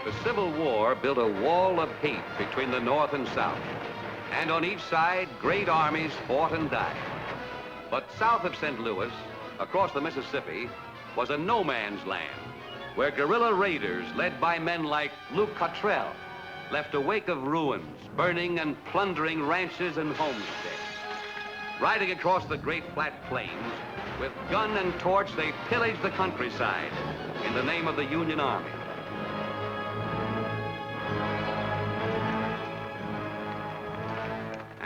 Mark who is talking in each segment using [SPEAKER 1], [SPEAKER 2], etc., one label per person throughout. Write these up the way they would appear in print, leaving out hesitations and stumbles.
[SPEAKER 1] The Civil War built a wall of hate between the North and South. And on each side, great armies fought and died. But south of St. Louis, across the Mississippi, was a no man's land, where guerrilla raiders led by men like Luke Cottrell left a wake of ruins, burning and plundering ranches and homesteads. Riding across the great flat plains, with gun and torch, they pillaged the countryside in the name of the Union Army.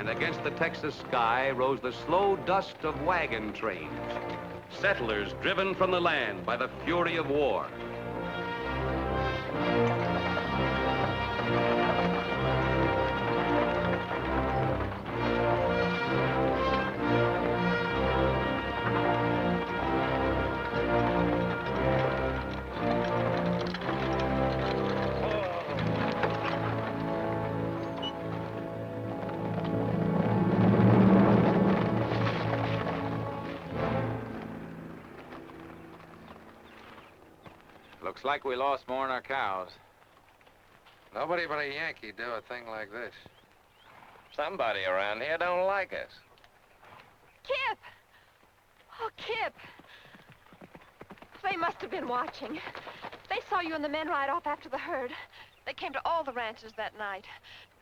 [SPEAKER 1] And against the Texas sky rose the slow dust of wagon trains, settlers driven from the land by the fury of war.
[SPEAKER 2] Looks like we lost more than our cows.
[SPEAKER 3] Nobody but a Yankee do a thing like this.
[SPEAKER 4] Somebody around here don't like us.
[SPEAKER 5] Kip! Oh, Kip. They must have been watching. They saw you and the men ride off after the herd. They came to all the ranches that night,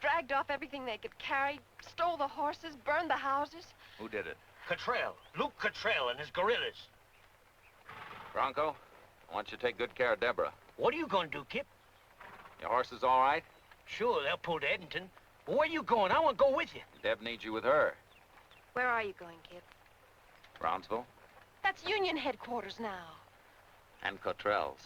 [SPEAKER 5] dragged off everything they could carry, stole the horses, burned the houses.
[SPEAKER 2] Who did it?
[SPEAKER 6] Cottrell. Luke Cottrell and his guerrillas.
[SPEAKER 2] Bronco, I want you to take good care of Deborah.
[SPEAKER 6] What are you going to do, Kip?
[SPEAKER 2] Your horse is all right?
[SPEAKER 6] Sure, they'll pull to Edenton. But where are you going? I want to go with you.
[SPEAKER 2] Deb needs you with her.
[SPEAKER 5] Where are you going, Kip?
[SPEAKER 2] Brownsville
[SPEAKER 5] That's Union headquarters now.
[SPEAKER 2] and Cottrell's.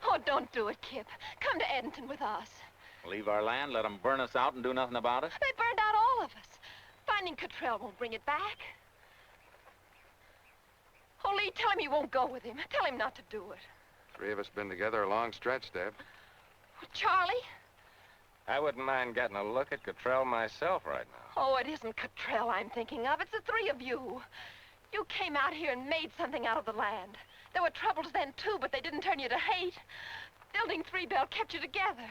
[SPEAKER 5] Oh, don't do it, Kip. Come to Edenton with us.
[SPEAKER 2] Leave our land, let them burn us out and do nothing about it?
[SPEAKER 5] They burned out all of us. Finding Cottrell won't bring it back. Oh, Lee, tell him you won't go with him. Tell him not to do it.
[SPEAKER 3] Three of us been together a long stretch, Deb.
[SPEAKER 5] Oh, Charlie?
[SPEAKER 4] I wouldn't mind getting a look at Cottrell myself right now.
[SPEAKER 5] Oh, it isn't Cottrell I'm thinking of. It's the three of you. You came out here and made something out of the land. There were troubles then, too, but they didn't turn you to hate. Building Three Bell kept you together.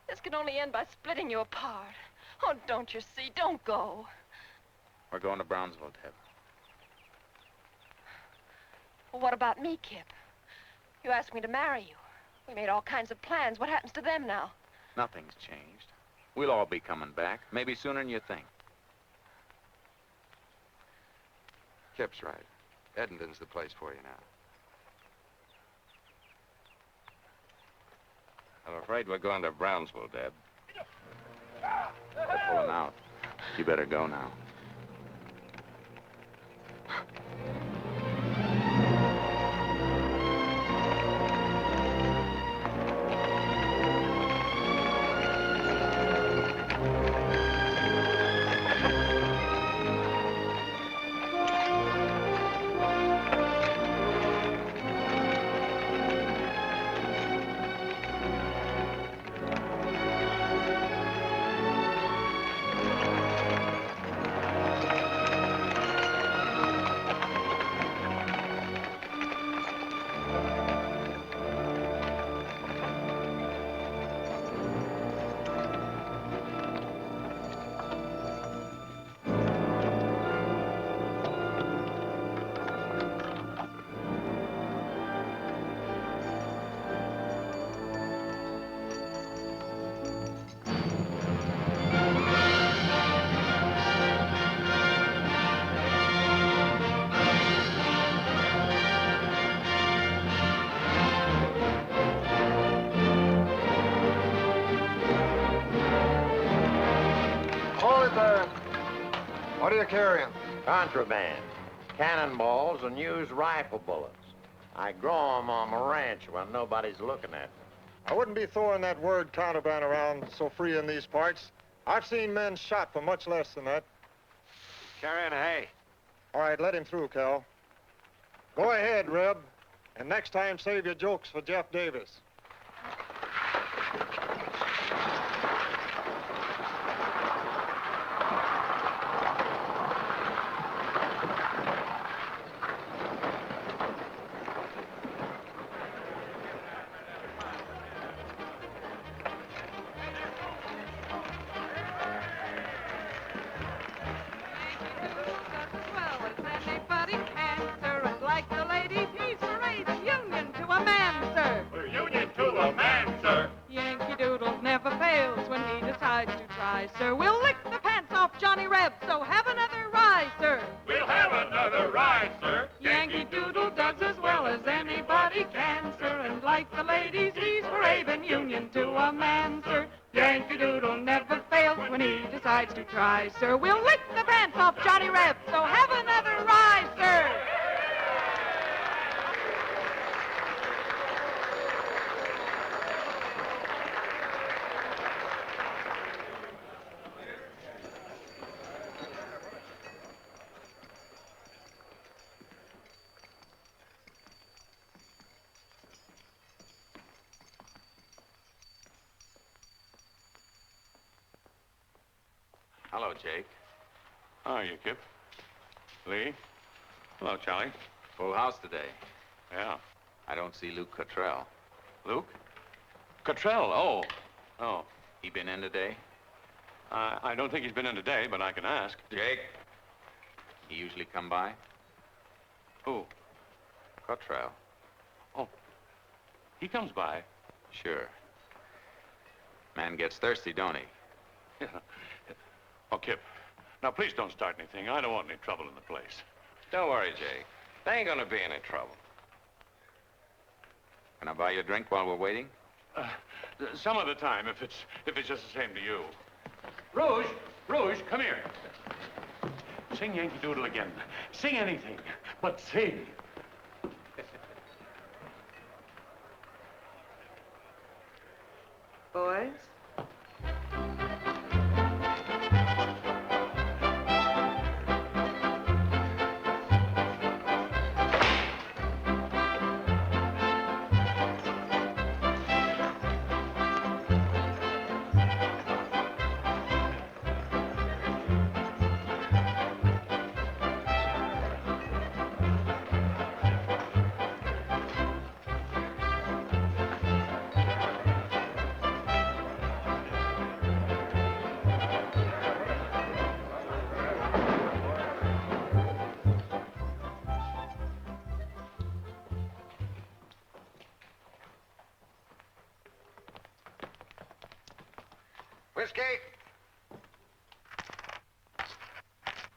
[SPEAKER 5] This can only end by splitting you apart. Oh, don't you see? Don't go.
[SPEAKER 2] We're going to Brownsville, Deb.
[SPEAKER 5] Well, what about me, Kip? You asked me to marry you. We made all kinds of plans. What happens to them now?
[SPEAKER 2] Nothing's changed. We'll all be coming back, maybe sooner than you think.
[SPEAKER 3] Kip's right. Edenton's the place for you now.
[SPEAKER 4] I'm afraid we're going to Brownsville, Deb.
[SPEAKER 2] They're pulling out. You better go now.
[SPEAKER 7] What are you carrying?
[SPEAKER 8] Contraband. Cannonballs and used rifle bullets. I grow them on my ranch when nobody's looking at me.
[SPEAKER 7] I wouldn't be throwing that word contraband around so free in these parts. I've seen men shot for much less than that.
[SPEAKER 4] Carrying hay.
[SPEAKER 7] All right, let him through, Cal. Go ahead, Reb. And next time, save your jokes for Jeff Davis.
[SPEAKER 9] Johnny Reb, so have another ride, sir.
[SPEAKER 10] We'll have another ride, sir.
[SPEAKER 9] Yankee Doodle does as well as anybody can, sir. And like the ladies, he's brave and union to a man, sir. Yankee Doodle never fails when he decides to try, sir. We'll lick the pants off Johnny Reb, so have another ride, sir.
[SPEAKER 2] Hello, Jake.
[SPEAKER 10] How are you, Kip? Lee? Hello, Charlie.
[SPEAKER 2] Full house today.
[SPEAKER 10] Yeah.
[SPEAKER 2] I don't see Luke Cottrell.
[SPEAKER 10] Luke? Cottrell, oh. Oh.
[SPEAKER 2] He been in today?
[SPEAKER 10] I don't think he's been in today, but I can ask.
[SPEAKER 2] Jake? He usually come by?
[SPEAKER 10] Who?
[SPEAKER 2] Cottrell.
[SPEAKER 10] Oh. He comes by.
[SPEAKER 2] Sure. Man gets thirsty, don't he?
[SPEAKER 10] Yeah. Oh, Kip. Now, please don't start anything. I don't want any trouble in the place.
[SPEAKER 4] Don't worry, Jake. There ain't gonna be any trouble.
[SPEAKER 2] Can I buy you a drink while we're waiting?
[SPEAKER 10] Some other time, if it's just the same to you. Rouge, come here. Sing Yankee Doodle again. Sing anything, but sing.
[SPEAKER 9] Boys?
[SPEAKER 3] Whiskey.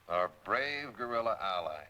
[SPEAKER 3] Our brave guerrilla allies.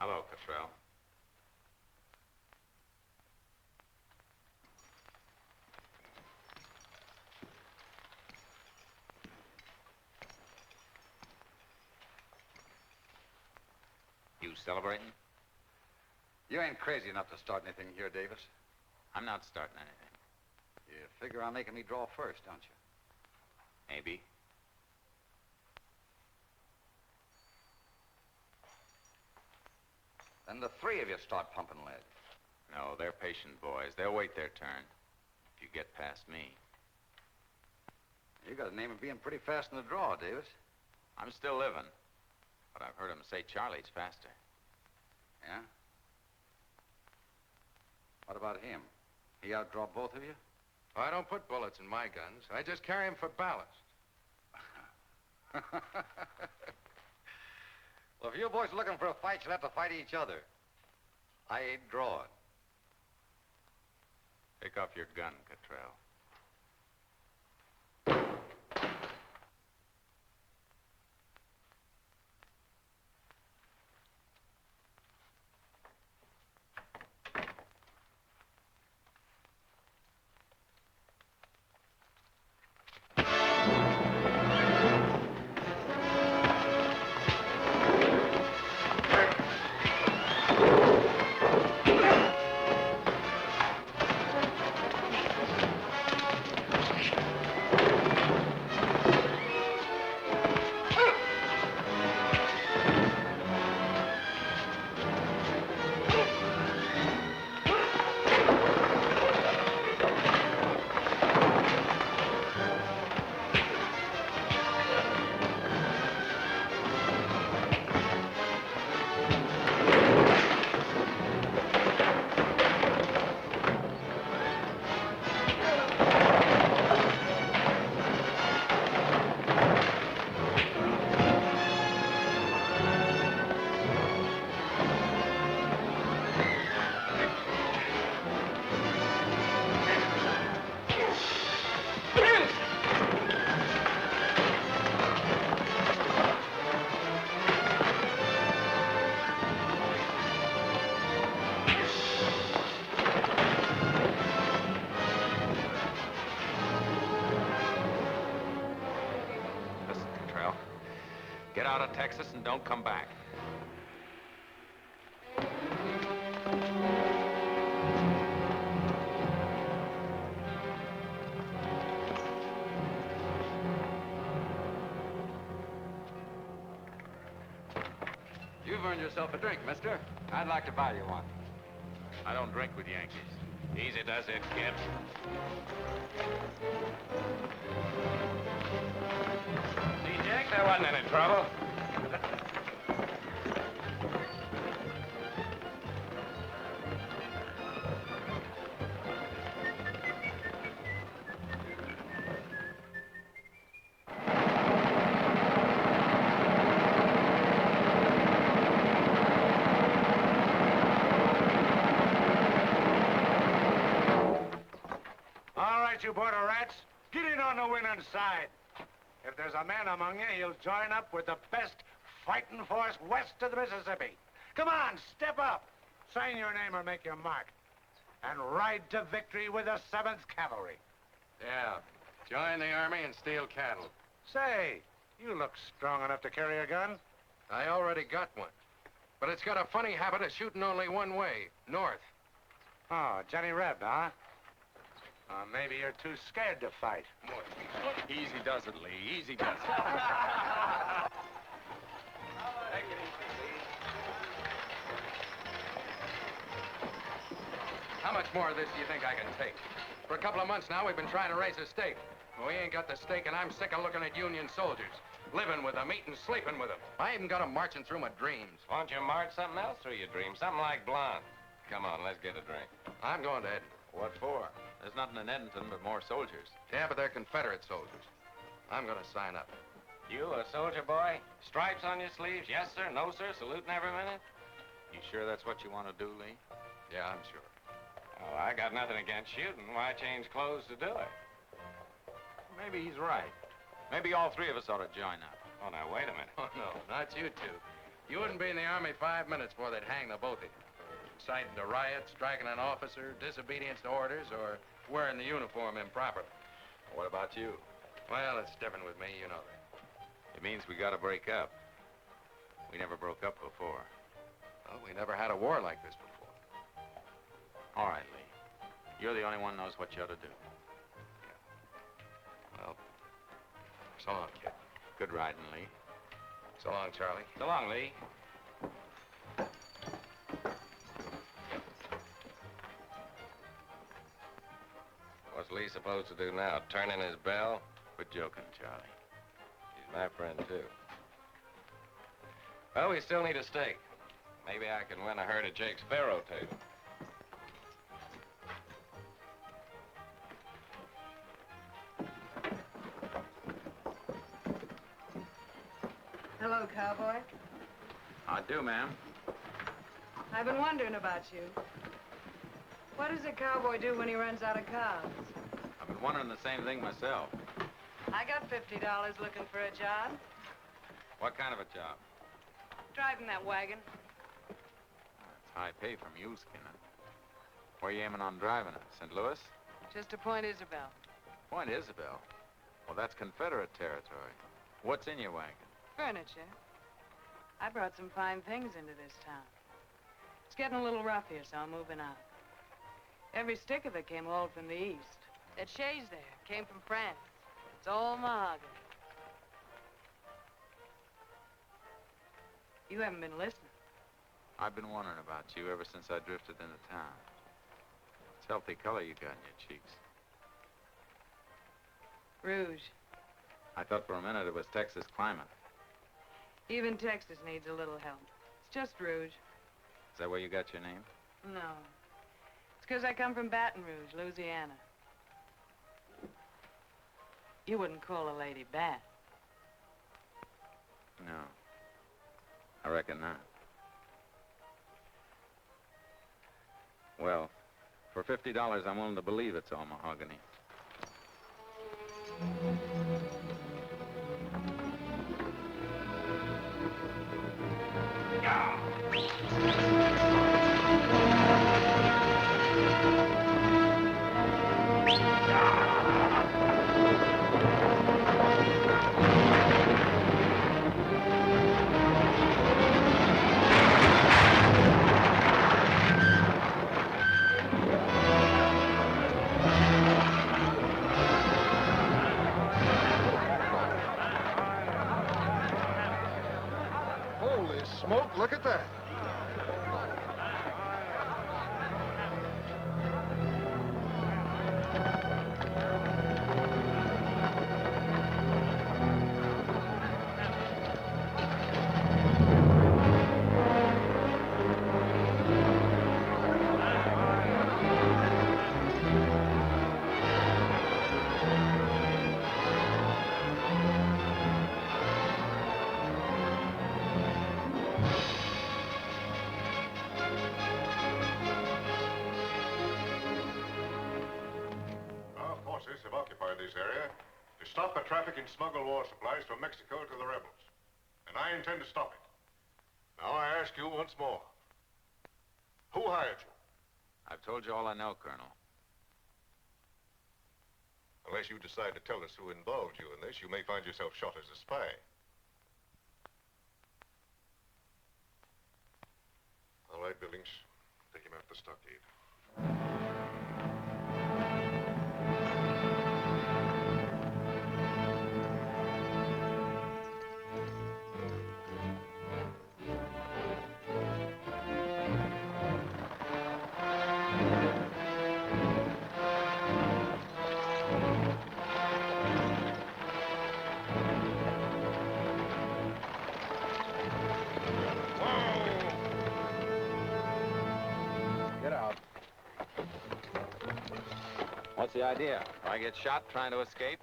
[SPEAKER 2] Hello, Cottrell. You celebrating?
[SPEAKER 3] You ain't crazy enough to start anything here, Davis.
[SPEAKER 2] I'm not starting anything.
[SPEAKER 3] You figure on making me draw first, don't you?
[SPEAKER 2] Maybe.
[SPEAKER 3] Then the three of you start pumping lead.
[SPEAKER 2] No, they're patient boys. They'll wait their turn. If you get past me.
[SPEAKER 3] You got a name of being pretty fast in the draw, Davis.
[SPEAKER 2] I'm still living. But I've heard 'em say Charlie's faster.
[SPEAKER 3] Yeah? What about him? He outdraw both of you?
[SPEAKER 11] Oh, I don't put bullets in my guns. I just carry them for ballast.
[SPEAKER 3] Well, if you boys are looking for a fight, you'll have to fight each other. I ain't drawing.
[SPEAKER 2] Pick up your gun, Cottrell. Texas and don't come back.
[SPEAKER 11] You've earned yourself a drink, mister.
[SPEAKER 4] I'd like to buy you one.
[SPEAKER 2] I don't drink with Yankees.
[SPEAKER 4] Easy does it, kid. See, Jack, there wasn't any trouble.
[SPEAKER 12] You border rats, get in on the winning side. If there's a man among you, he'll join up with the best fighting force west of the Mississippi. Come on, step up. Sign your name or make your mark. And ride to victory with the 7th Cavalry.
[SPEAKER 11] Yeah, join the army and steal cattle.
[SPEAKER 12] Say, you look strong enough to carry a gun.
[SPEAKER 11] I already got one. But it's got a funny habit of shooting only one way, north.
[SPEAKER 12] Oh, Johnny Reb, huh? Maybe you're too scared to fight.
[SPEAKER 2] Easy does it, Lee. Easy does it.
[SPEAKER 11] How much more of this do you think I can take? For a couple of months now, we've been trying to raise a stake. We ain't got the stake, and I'm sick of looking at Union soldiers. Living with them, eating, sleeping with them. I even got them marching through my dreams.
[SPEAKER 4] Why don't you march something else through your dreams? Something like blonde. Come on, let's get a drink.
[SPEAKER 11] I'm going to Edmonton.
[SPEAKER 2] What for? There's nothing in Edmonton but more soldiers.
[SPEAKER 11] Yeah, but they're Confederate soldiers. I'm going to sign up.
[SPEAKER 4] You a soldier boy? Stripes on your sleeves? Yes, sir. No, sir. Saluting every minute?
[SPEAKER 2] You sure that's what you want to do, Lee?
[SPEAKER 11] Yeah, I'm sure.
[SPEAKER 4] Oh, I got nothing against shooting. Why change clothes to do it?
[SPEAKER 2] Maybe he's right. Maybe all three of us ought to join up.
[SPEAKER 4] Oh, now, wait a minute.
[SPEAKER 11] Oh, no, not you two. You wouldn't be in the Army 5 minutes before they'd hang the both of you. Inciting a riot, striking an officer, disobedience to orders, or wearing the uniform improperly.
[SPEAKER 2] What about you?
[SPEAKER 11] Well, it's different with me, you know that.
[SPEAKER 2] It means we got to break up. We never broke up before.
[SPEAKER 11] Well, we never had a war like this before.
[SPEAKER 2] All right, Lee. You're the only one who knows what you ought to do.
[SPEAKER 11] Yeah. Well, so long, kid.
[SPEAKER 2] Good riding, Lee.
[SPEAKER 11] So long, Charlie.
[SPEAKER 4] So long, Lee. What's Lee supposed to do now? Turn in his bell?
[SPEAKER 2] Quit joking, Charlie.
[SPEAKER 4] He's my friend, too. Well, we still need a stake. Maybe I can win a herd of Jake's faro table.
[SPEAKER 13] Hello, cowboy.
[SPEAKER 2] I do, ma'am.
[SPEAKER 13] I've been wondering about you. What does a cowboy do when he runs out of cows?
[SPEAKER 2] I've been wondering the same thing myself.
[SPEAKER 13] I got $50 looking for a job.
[SPEAKER 2] What kind of a job?
[SPEAKER 13] Driving that wagon.
[SPEAKER 2] That's high pay from you, Skinner. Where you aiming on driving it? St. Louis?
[SPEAKER 13] Just to Point Isabel.
[SPEAKER 2] Point Isabel? Well, that's Confederate territory. What's in your wagon?
[SPEAKER 13] Furniture. I brought some fine things into this town. It's getting a little rough here, so I'm moving out. Every stick of it came hauled from the east. That chaise there came from France. It's all mahogany. You haven't been listening.
[SPEAKER 2] I've been wondering about you ever since I drifted into town. It's healthy color you got in your cheeks.
[SPEAKER 13] Rouge.
[SPEAKER 2] I thought for a minute it was Texas climate.
[SPEAKER 13] Even Texas needs a little help. It's just rouge.
[SPEAKER 2] Is that where you got your name?
[SPEAKER 13] No. It's because I come from Baton Rouge, Louisiana. You wouldn't call a lady bad.
[SPEAKER 2] No. I reckon not. Well, for $50, I'm willing to believe it's all mahogany.
[SPEAKER 14] Have occupied this area to stop the traffic in smuggled war supplies from Mexico to the rebels. And I intend to stop it. Now I ask you once more. Who hired you?
[SPEAKER 2] I've told you all I know, Colonel.
[SPEAKER 14] Unless you decide to tell us who involved you in this, you may find yourself shot as a spy. All right, Billings. Take him out the stockade.
[SPEAKER 2] What's the idea? I get shot trying to escape?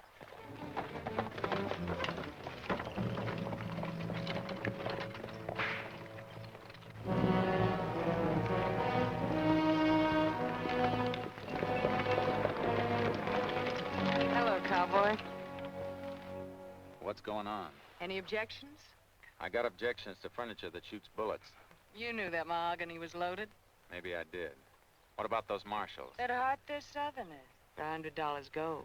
[SPEAKER 13] Hello, cowboy.
[SPEAKER 2] What's going on?
[SPEAKER 13] Any objections?
[SPEAKER 2] I got objections to furniture that shoots bullets.
[SPEAKER 13] You knew that mahogany was loaded.
[SPEAKER 2] Maybe I did. What about those marshals?
[SPEAKER 13] At heart, they're Southerners. They're $100 gold.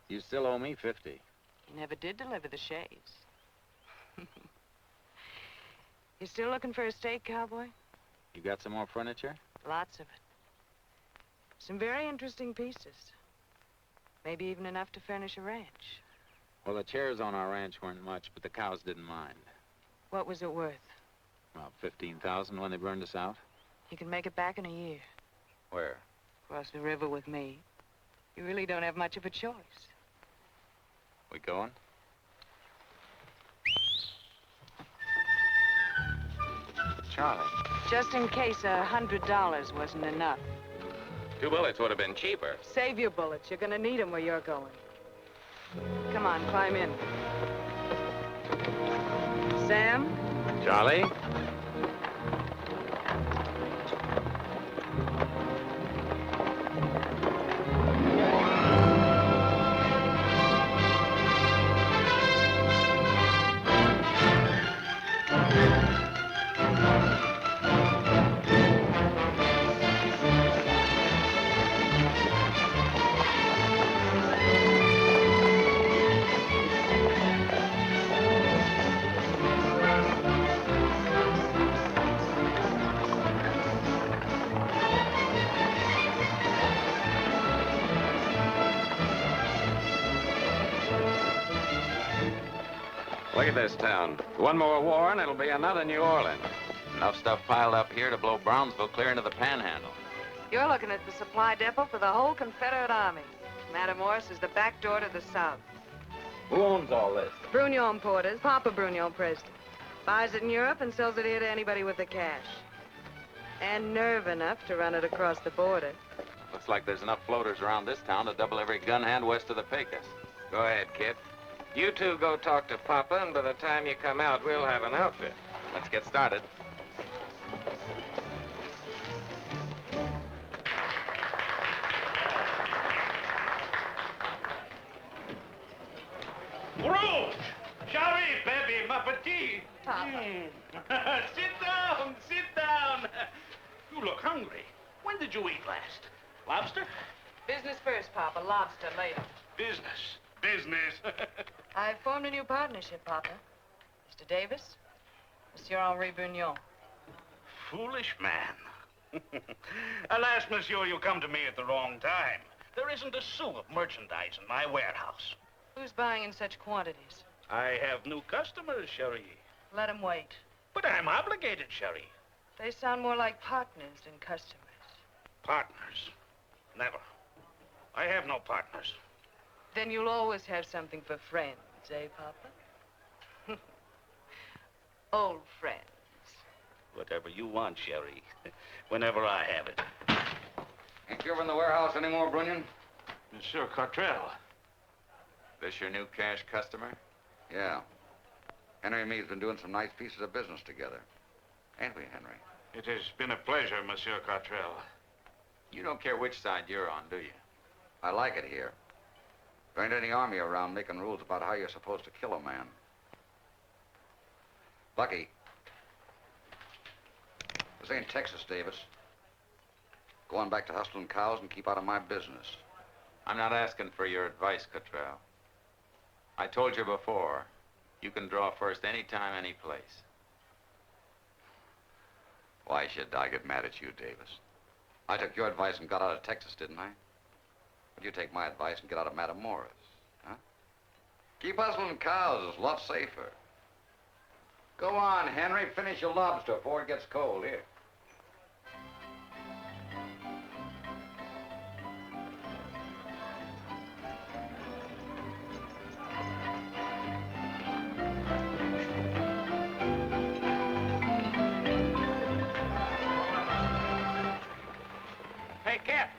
[SPEAKER 2] You still owe me 50.
[SPEAKER 13] You never did deliver the shaves. You still looking for a steak, cowboy?
[SPEAKER 2] You got some more furniture?
[SPEAKER 13] Lots of it. Some very interesting pieces. Maybe even enough to furnish a ranch.
[SPEAKER 2] Well, the chairs on our ranch weren't much, but the cows didn't mind.
[SPEAKER 13] What was it worth?
[SPEAKER 2] About $15,000 when they burned us out.
[SPEAKER 13] You can make it back in a year.
[SPEAKER 2] Where?
[SPEAKER 13] Across the river with me. You really don't have much of a choice.
[SPEAKER 2] We going?
[SPEAKER 4] Charlie.
[SPEAKER 13] Just in case $100 wasn't enough.
[SPEAKER 4] 2 bullets would have been cheaper.
[SPEAKER 13] Save your bullets. You're gonna need them where you're going. Come on, climb in. Sam?
[SPEAKER 4] Charlie? Look at this town. One more war and it'll be another New Orleans.
[SPEAKER 2] Enough stuff piled up here to blow Brownsville clear into the Panhandle.
[SPEAKER 13] You're looking at the supply depot for the whole Confederate Army. Matamoros is the back door to the south.
[SPEAKER 2] Who owns all this?
[SPEAKER 13] Brunion importers, Papa Brunion president. Buys it in Europe and sells it here to anybody with the cash. And nerve enough to run it across the border.
[SPEAKER 2] Looks like there's enough floaters around this town to double every gun hand west of the Pecos.
[SPEAKER 4] Go ahead, kid. You two go talk to Papa, and by the time you come out, we'll have an outfit.
[SPEAKER 2] Let's get started.
[SPEAKER 12] Rouge! J'arrive, baby, ma petite.
[SPEAKER 13] Papa.
[SPEAKER 12] Sit down, sit down. You look hungry. When did you eat last? Lobster?
[SPEAKER 13] Business first, Papa. Lobster later.
[SPEAKER 12] Business. Business.
[SPEAKER 13] I've formed a new partnership, Papa. Mr. Davis, Monsieur Henri Brunion.
[SPEAKER 12] Foolish man. Alas, monsieur, you come to me at the wrong time. There isn't a sou of merchandise in my warehouse.
[SPEAKER 13] Who's buying in such quantities?
[SPEAKER 12] I have new customers, Cherie.
[SPEAKER 13] Let him wait.
[SPEAKER 12] But I'm obligated, Cherie.
[SPEAKER 13] They sound more like partners than customers.
[SPEAKER 12] Partners? Never. I have no partners.
[SPEAKER 13] Then you'll always have something for friends, eh, Papa? Old friends.
[SPEAKER 12] Whatever you want, Sherry. Whenever I have it.
[SPEAKER 11] Ain't you over in the warehouse anymore, Brunion?
[SPEAKER 10] Monsieur Cottrell.
[SPEAKER 2] This your new cash customer?
[SPEAKER 11] Yeah. Henry and me have been doing some nice pieces of business together. Ain't we, Henry?
[SPEAKER 10] It has been a pleasure, Monsieur Cottrell.
[SPEAKER 2] You don't care which side you're on, do you?
[SPEAKER 11] I like it here. There ain't any army around making rules about how you're supposed to kill a man. Bucky. This ain't Texas, Davis. Go on back to hustling cows and keep out of my business.
[SPEAKER 2] I'm not asking for your advice, Cottrell. I told you before, you can draw first anytime, any place.
[SPEAKER 11] Why should I get mad at you, Davis? I took your advice and got out of Texas, didn't I? Would you take my advice and get out of Matamoras, huh? Keep hustling cows. It's a lot safer. Go on, Henry. Finish your lobster before it gets cold. Here.
[SPEAKER 12] Hey, Cap.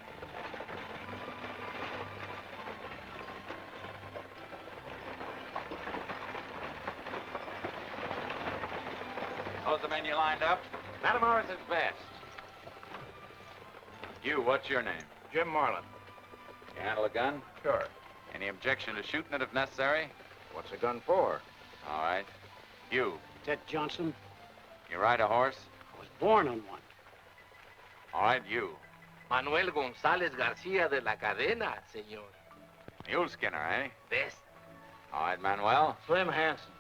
[SPEAKER 2] Those the men you lined up?
[SPEAKER 12] Matamoras is best.
[SPEAKER 2] You, what's your name?
[SPEAKER 12] Jim Marlin.
[SPEAKER 2] You handle a gun?
[SPEAKER 12] Sure.
[SPEAKER 2] Any objection to shooting it if necessary?
[SPEAKER 12] What's a gun for?
[SPEAKER 2] All right. You.
[SPEAKER 15] Ted Johnson.
[SPEAKER 2] You ride a horse?
[SPEAKER 15] I was born on one.
[SPEAKER 2] All right, you.
[SPEAKER 4] Manuel González García de la Cadena, señor.
[SPEAKER 2] Mule skinner, eh?
[SPEAKER 4] Best.
[SPEAKER 2] All right, Manuel.
[SPEAKER 15] Slim Hansen.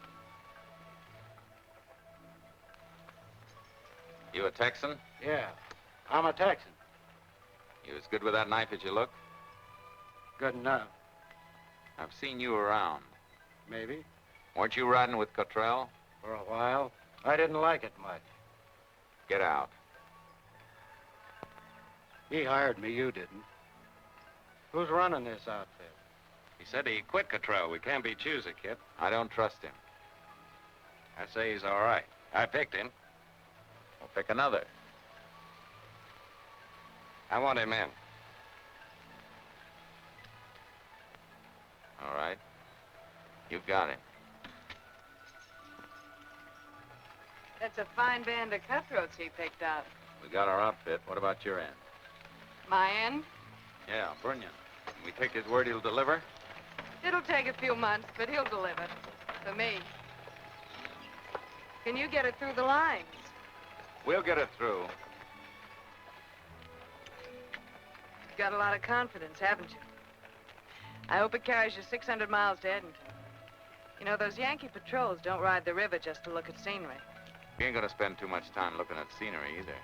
[SPEAKER 2] You a Texan?
[SPEAKER 15] Yeah, I'm a Texan.
[SPEAKER 2] You as good with that knife as you look?
[SPEAKER 15] Good enough.
[SPEAKER 2] I've seen you around.
[SPEAKER 15] Maybe.
[SPEAKER 2] Weren't you riding with Cottrell?
[SPEAKER 15] For a while. I didn't like it much.
[SPEAKER 2] Get out.
[SPEAKER 15] He hired me, you didn't. Who's running this outfit?
[SPEAKER 12] He said he quit Cottrell. We can't be choosy, kid.
[SPEAKER 2] I don't trust him.
[SPEAKER 12] I say he's all right. I picked him.
[SPEAKER 2] We'll pick another.
[SPEAKER 12] I want him in.
[SPEAKER 2] All right. You've got him.
[SPEAKER 13] That's a fine band of cutthroats he picked out.
[SPEAKER 2] We got our outfit. What about your end?
[SPEAKER 13] My end?
[SPEAKER 2] Yeah, Brunion. Can we take his word he'll deliver?
[SPEAKER 13] It'll take a few months, but he'll deliver. For me. Can you get it through the lines?
[SPEAKER 2] We'll get it through.
[SPEAKER 13] You've got a lot of confidence, haven't you? I hope it carries you 600 miles to Edmonton. You know, those Yankee patrols don't ride the river just to look at scenery.
[SPEAKER 2] We ain't gonna spend too much time looking at scenery either.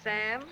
[SPEAKER 13] Sam?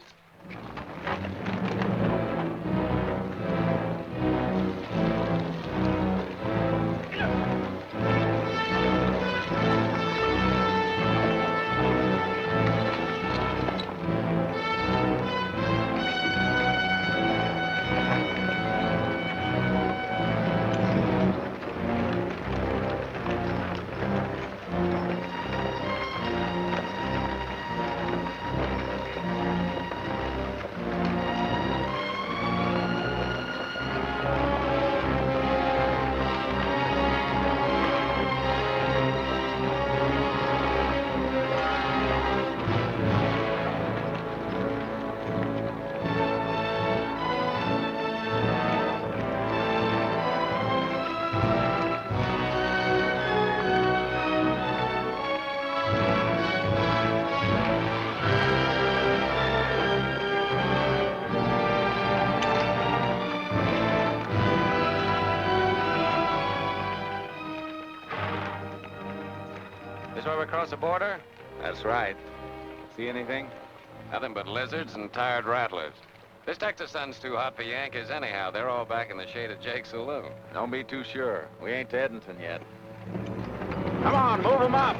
[SPEAKER 12] Across the border?
[SPEAKER 2] That's right. See anything?
[SPEAKER 12] Nothing but lizards and tired rattlers.
[SPEAKER 4] This Texas sun's too hot for Yankees anyhow. They're all back in the shade of Jake's saloon.
[SPEAKER 2] Don't be too sure. We ain't to Edenton yet. Come on, move them up.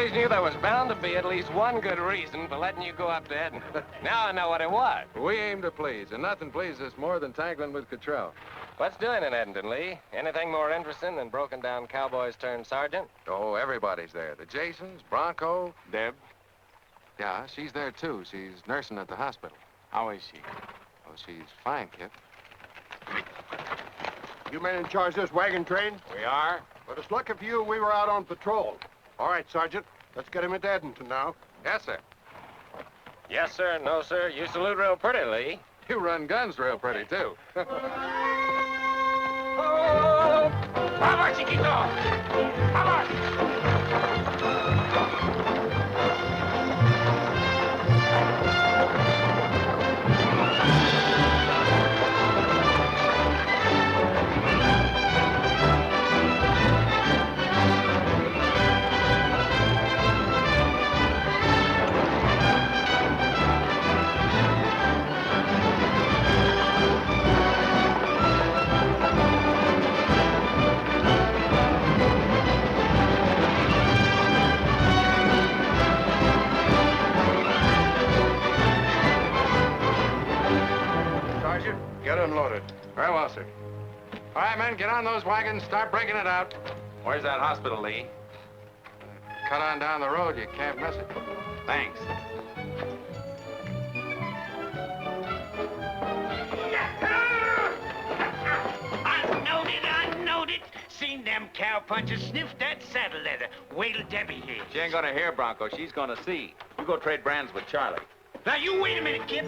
[SPEAKER 4] always knew there was bound to be at least one good reason for letting you go up to Edinburgh. Now I know what it was.
[SPEAKER 15] We aim to please, and nothing pleases us more than tangling with Cottrell.
[SPEAKER 4] What's doing in Edmonton, Lee? Anything more interesting than broken-down cowboys turned sergeant?
[SPEAKER 15] Oh, everybody's there. The Jasons, Bronco, Deb. Yeah, she's there, too. She's nursing at the hospital.
[SPEAKER 2] How is she?
[SPEAKER 15] Oh, she's fine, Kip.
[SPEAKER 16] You men in charge of this wagon train?
[SPEAKER 2] We are.
[SPEAKER 16] But it's lucky for you we were out on patrol. All right, Sergeant. Let's get him into Edmonton now.
[SPEAKER 15] Yes, sir.
[SPEAKER 4] Yes, sir. No, sir. You salute real pretty, Lee.
[SPEAKER 15] You run guns real pretty, too.
[SPEAKER 4] Oh! Vamos, chiquito! Vamos!
[SPEAKER 16] Get unloaded.
[SPEAKER 15] Very well, sir. All right, men, get on those wagons, start breaking it out.
[SPEAKER 2] Where's that hospital, Lee?
[SPEAKER 15] Cut on down the road, you can't miss it.
[SPEAKER 2] Thanks.
[SPEAKER 6] I knowed it. Seen them cowpunchers sniff that saddle leather. Wait till Debbie hears.
[SPEAKER 2] She ain't gonna hear, Bronco. She's gonna see. You go trade brands with Charlie.
[SPEAKER 6] Now, you wait a minute, kid.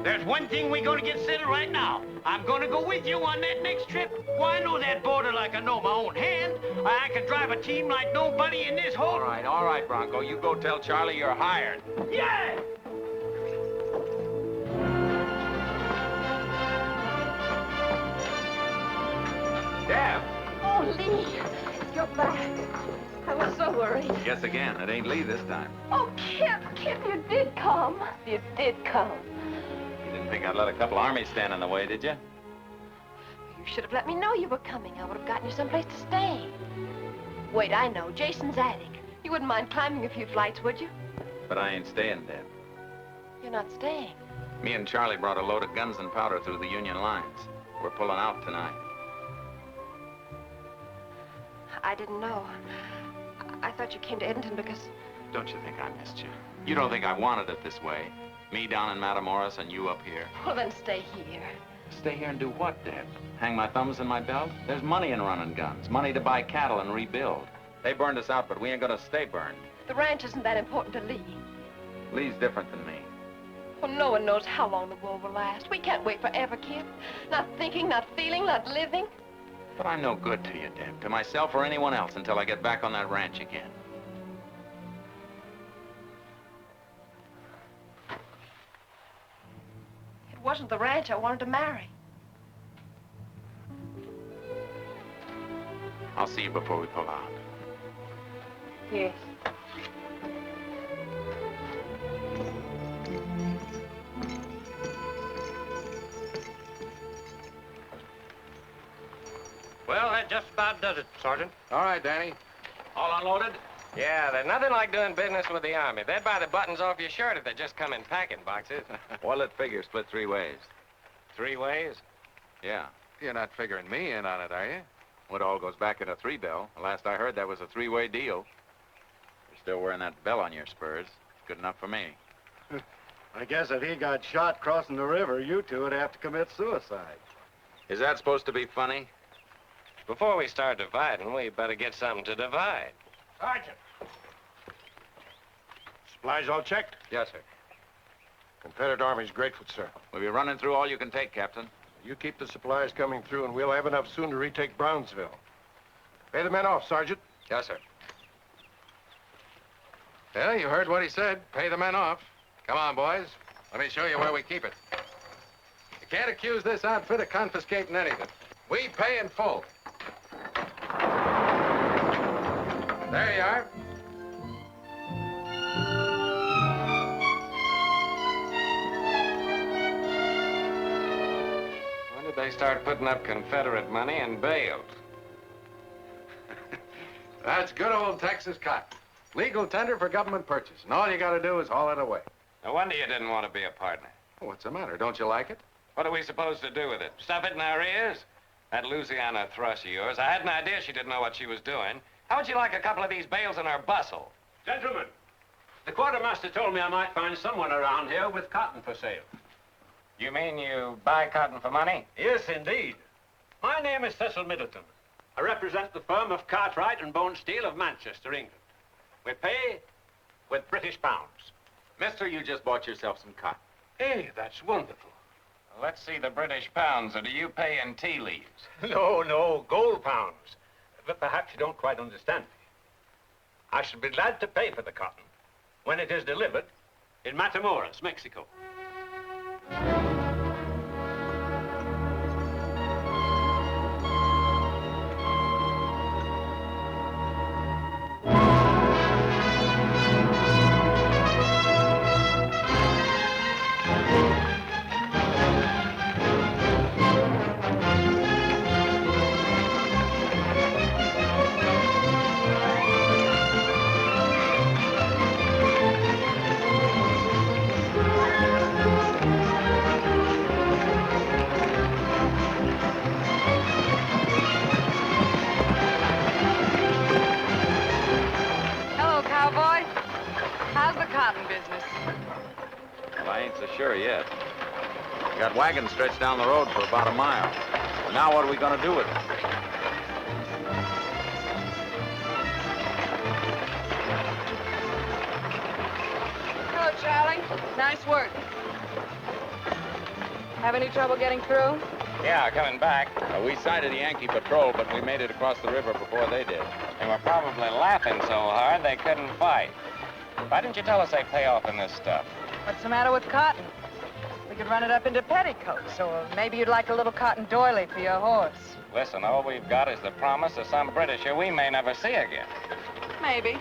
[SPEAKER 6] There's one thing we're gonna get settled right now. I'm gonna go with you on that next trip. Why, I know that border like I know my own hand. I can drive a team like nobody in this whole...
[SPEAKER 2] All right, Bronco. You go tell Charlie you're hired.
[SPEAKER 6] Yeah!
[SPEAKER 2] Deb!
[SPEAKER 5] Oh, Lee, your back. I was so worried.
[SPEAKER 2] Guess again, it ain't Lee this time.
[SPEAKER 5] Oh, Kip, you did come. You did come.
[SPEAKER 2] You didn't think I'd let a couple armies stand in the way, did you?
[SPEAKER 5] You should have let me know you were coming. I would have gotten you someplace to stay. Wait, I know. Jason's attic. You wouldn't mind climbing a few flights, would you?
[SPEAKER 2] But I ain't staying, Deb.
[SPEAKER 5] You're not staying.
[SPEAKER 2] Me and Charlie brought a load of guns and powder through the Union lines. We're pulling out tonight.
[SPEAKER 5] I didn't know. I thought you came to Edenton because...
[SPEAKER 2] Don't you think I missed you? You don't think I wanted it this way? Me down in Matamoros and you up here.
[SPEAKER 5] Well, then stay here.
[SPEAKER 2] Stay here and do what, Deb? Hang my thumbs in my belt? There's money in running guns. Money to buy cattle and rebuild. They burned us out, but we ain't gonna stay burned.
[SPEAKER 5] The ranch isn't that important to Lee.
[SPEAKER 2] Lee's different than me.
[SPEAKER 5] Well, no one knows how long the war will last. We can't wait forever, Kip. Not thinking, not feeling, not living.
[SPEAKER 2] But I'm no good to you, Deb. To myself or anyone else until I get back on that ranch again.
[SPEAKER 5] It wasn't the ranch I wanted to marry.
[SPEAKER 2] I'll see you before we pull out.
[SPEAKER 5] Yes.
[SPEAKER 6] Well, that just about does it, Sergeant.
[SPEAKER 15] All right, Danny.
[SPEAKER 6] All unloaded?
[SPEAKER 4] Yeah, there's nothing like doing business with the Army. They'd buy the buttons off your shirt if they just come in packing boxes.
[SPEAKER 2] What'll it figure split 3 ways?
[SPEAKER 4] 3 ways?
[SPEAKER 2] Yeah.
[SPEAKER 15] You're not figuring me in on it, are you?
[SPEAKER 2] It all goes back in a 3 bell. The last I heard, that was a 3-way deal. You're still wearing that bell on your spurs. Good enough for me.
[SPEAKER 16] I guess if he got shot crossing the river, you two would have to commit suicide.
[SPEAKER 2] Is that supposed to be funny?
[SPEAKER 4] Before we start dividing, we better get something to divide.
[SPEAKER 12] Sergeant. Supplies all checked?
[SPEAKER 2] Yes, sir.
[SPEAKER 16] Confederate Army's grateful, sir.
[SPEAKER 2] We'll be running through all you can take, Captain.
[SPEAKER 16] You keep the supplies coming through, and we'll have enough soon to retake Brownsville. Pay the men off, Sergeant.
[SPEAKER 2] Yes, sir.
[SPEAKER 15] Yeah, you heard what he said. Pay the men off. Come on, boys. Let me show you where we keep it. You can't accuse this outfit of confiscating anything. We pay in full. There you are.
[SPEAKER 4] When did they start putting up Confederate money and bales?
[SPEAKER 15] That's good old Texas cotton. Legal tender for government purchase. And all you gotta do is haul it away.
[SPEAKER 4] No wonder you didn't want to be a partner.
[SPEAKER 15] What's the matter? Don't you like it?
[SPEAKER 4] What are we supposed to do with it? Stuff it in our ears? That Louisiana thrush of yours, I had an idea she didn't know what she was doing. How would you like a couple of these bales in our bustle?
[SPEAKER 6] Gentlemen, the quartermaster told me I might find someone around here with cotton for sale.
[SPEAKER 4] You mean you buy cotton for money?
[SPEAKER 6] Yes, indeed. My name is Cecil Middleton. I represent the firm of Cartwright and Bone Steel of Manchester, England. We pay with British pounds.
[SPEAKER 2] Mister, you just bought yourself some cotton.
[SPEAKER 6] Hey, that's wonderful.
[SPEAKER 4] Well, let's see the British pounds, or do you pay in tea leaves?
[SPEAKER 6] No, gold pounds. But perhaps you don't quite understand me. I shall be glad to pay for the cotton when it is delivered in Matamoros, Mexico.
[SPEAKER 2] Sure yet. We got wagons stretched down the road for about a mile. Well, now what are we going to do with it?
[SPEAKER 13] Hello, Charlie. Nice work. Have any trouble getting through?
[SPEAKER 4] Yeah, coming back.
[SPEAKER 2] We sighted the Yankee patrol, but we made it across the river before they did.
[SPEAKER 4] They were probably laughing so hard they couldn't fight. Why didn't you tell us they pay off in this stuff?
[SPEAKER 13] What's the matter with cotton? We could run it up into petticoats, or maybe you'd like a little cotton doily for your horse.
[SPEAKER 4] Listen, all we've got is the promise of some Britisher we may never see again.
[SPEAKER 13] Maybe.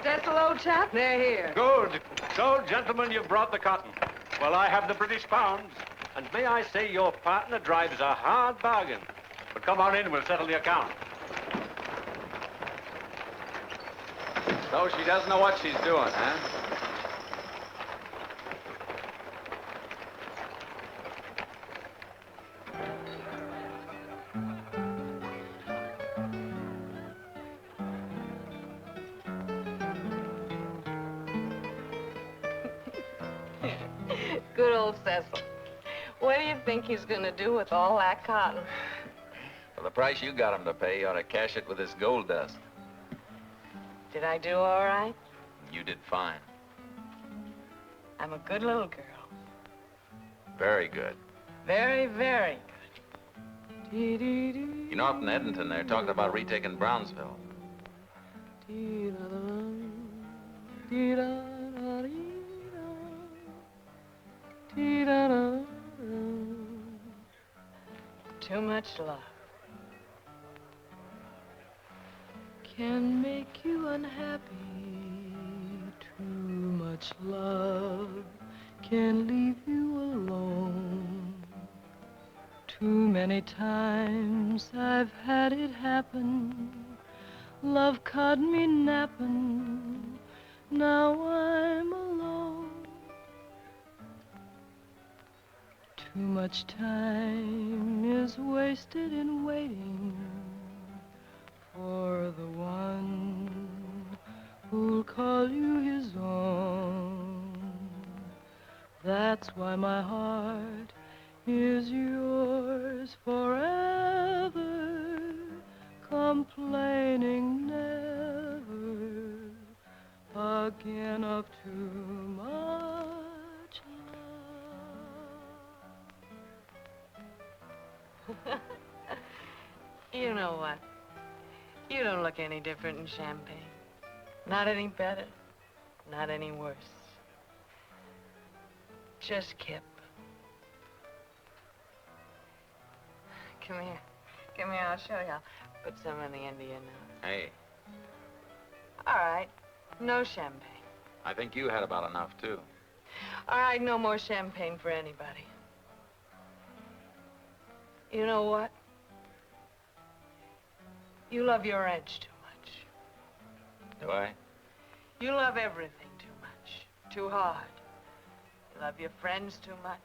[SPEAKER 13] That's the old chap? They're here.
[SPEAKER 6] Good. So, gentlemen, you've brought the cotton. Well, I have the British pounds. And may I say your partner drives a hard bargain. But come on in, we'll settle the account.
[SPEAKER 2] So she doesn't know what she's doing, huh?
[SPEAKER 13] Good old Cecil. What do you think he's gonna do with all that cotton?
[SPEAKER 2] For the price you got him to pay, you ought to cash it with this gold dust.
[SPEAKER 13] Did I do all right?
[SPEAKER 2] You did fine.
[SPEAKER 13] I'm a good little girl.
[SPEAKER 2] Very good.
[SPEAKER 13] Very, very good.
[SPEAKER 2] You know, up in Edmonton, they're talking about retaking Brownsville.
[SPEAKER 13] Too much love can make you unhappy. Too much love can leave you alone. Too many times I've had it happen. Love caught me napping. Now I'm alone. Too much time is wasted in waiting for the one who'll call you his own. That's why my heart is yours forever, complaining never again of too much love. You know what? You don't look any different in champagne. Not any better, not any worse. Just Kip. Come here. Come here, I'll show you. I'll put some in the end of your nose.
[SPEAKER 2] Hey,
[SPEAKER 13] All right, no champagne.
[SPEAKER 2] I think you had about enough, too.
[SPEAKER 13] All right, no more champagne for anybody. You know what? You love your ranch too much.
[SPEAKER 2] Do I?
[SPEAKER 13] You love everything too much, too hard. You love your friends too much.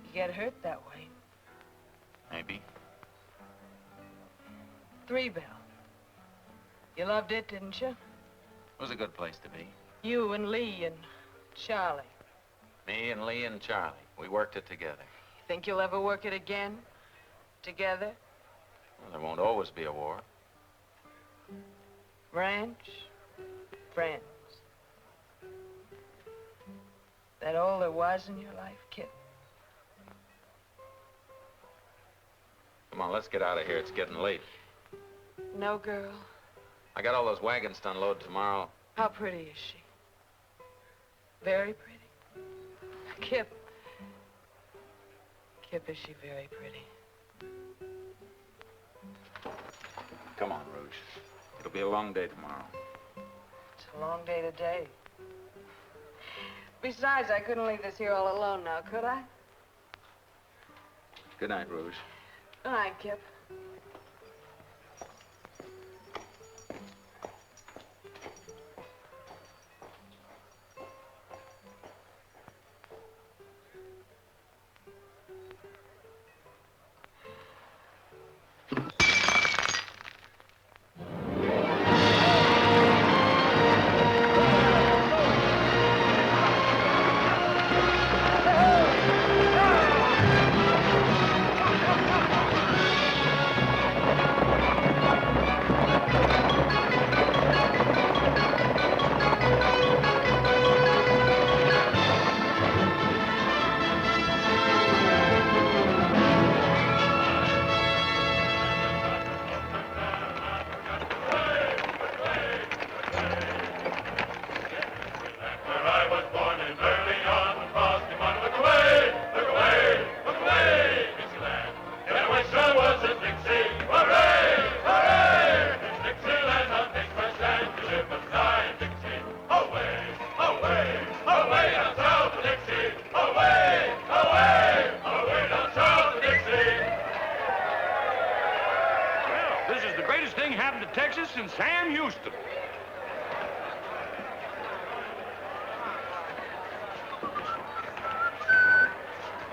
[SPEAKER 13] You get hurt that way.
[SPEAKER 2] Maybe.
[SPEAKER 13] 3 Bell. You loved it, didn't you?
[SPEAKER 2] It was a good place to be.
[SPEAKER 13] You and Lee and Charlie.
[SPEAKER 2] Me and Lee and Charlie. We worked it together.
[SPEAKER 13] You think you'll ever work it again? Together?
[SPEAKER 2] Well, there won't always be a war.
[SPEAKER 13] Ranch? Friends. That all there was in your life, Kip?
[SPEAKER 2] Come on, let's get out of here. It's getting late.
[SPEAKER 13] No, girl.
[SPEAKER 2] I got all those wagons to unload tomorrow.
[SPEAKER 13] How pretty is she? Very pretty. Kip. Kip, is she very pretty?
[SPEAKER 2] Come on, Rouge. It'll be a long day tomorrow.
[SPEAKER 13] It's a long day today. Besides, I couldn't leave this here all alone now, could I?
[SPEAKER 2] Good night, Rouge.
[SPEAKER 13] Good night, Kip.
[SPEAKER 10] This is the greatest thing happened to Texas since Sam Houston.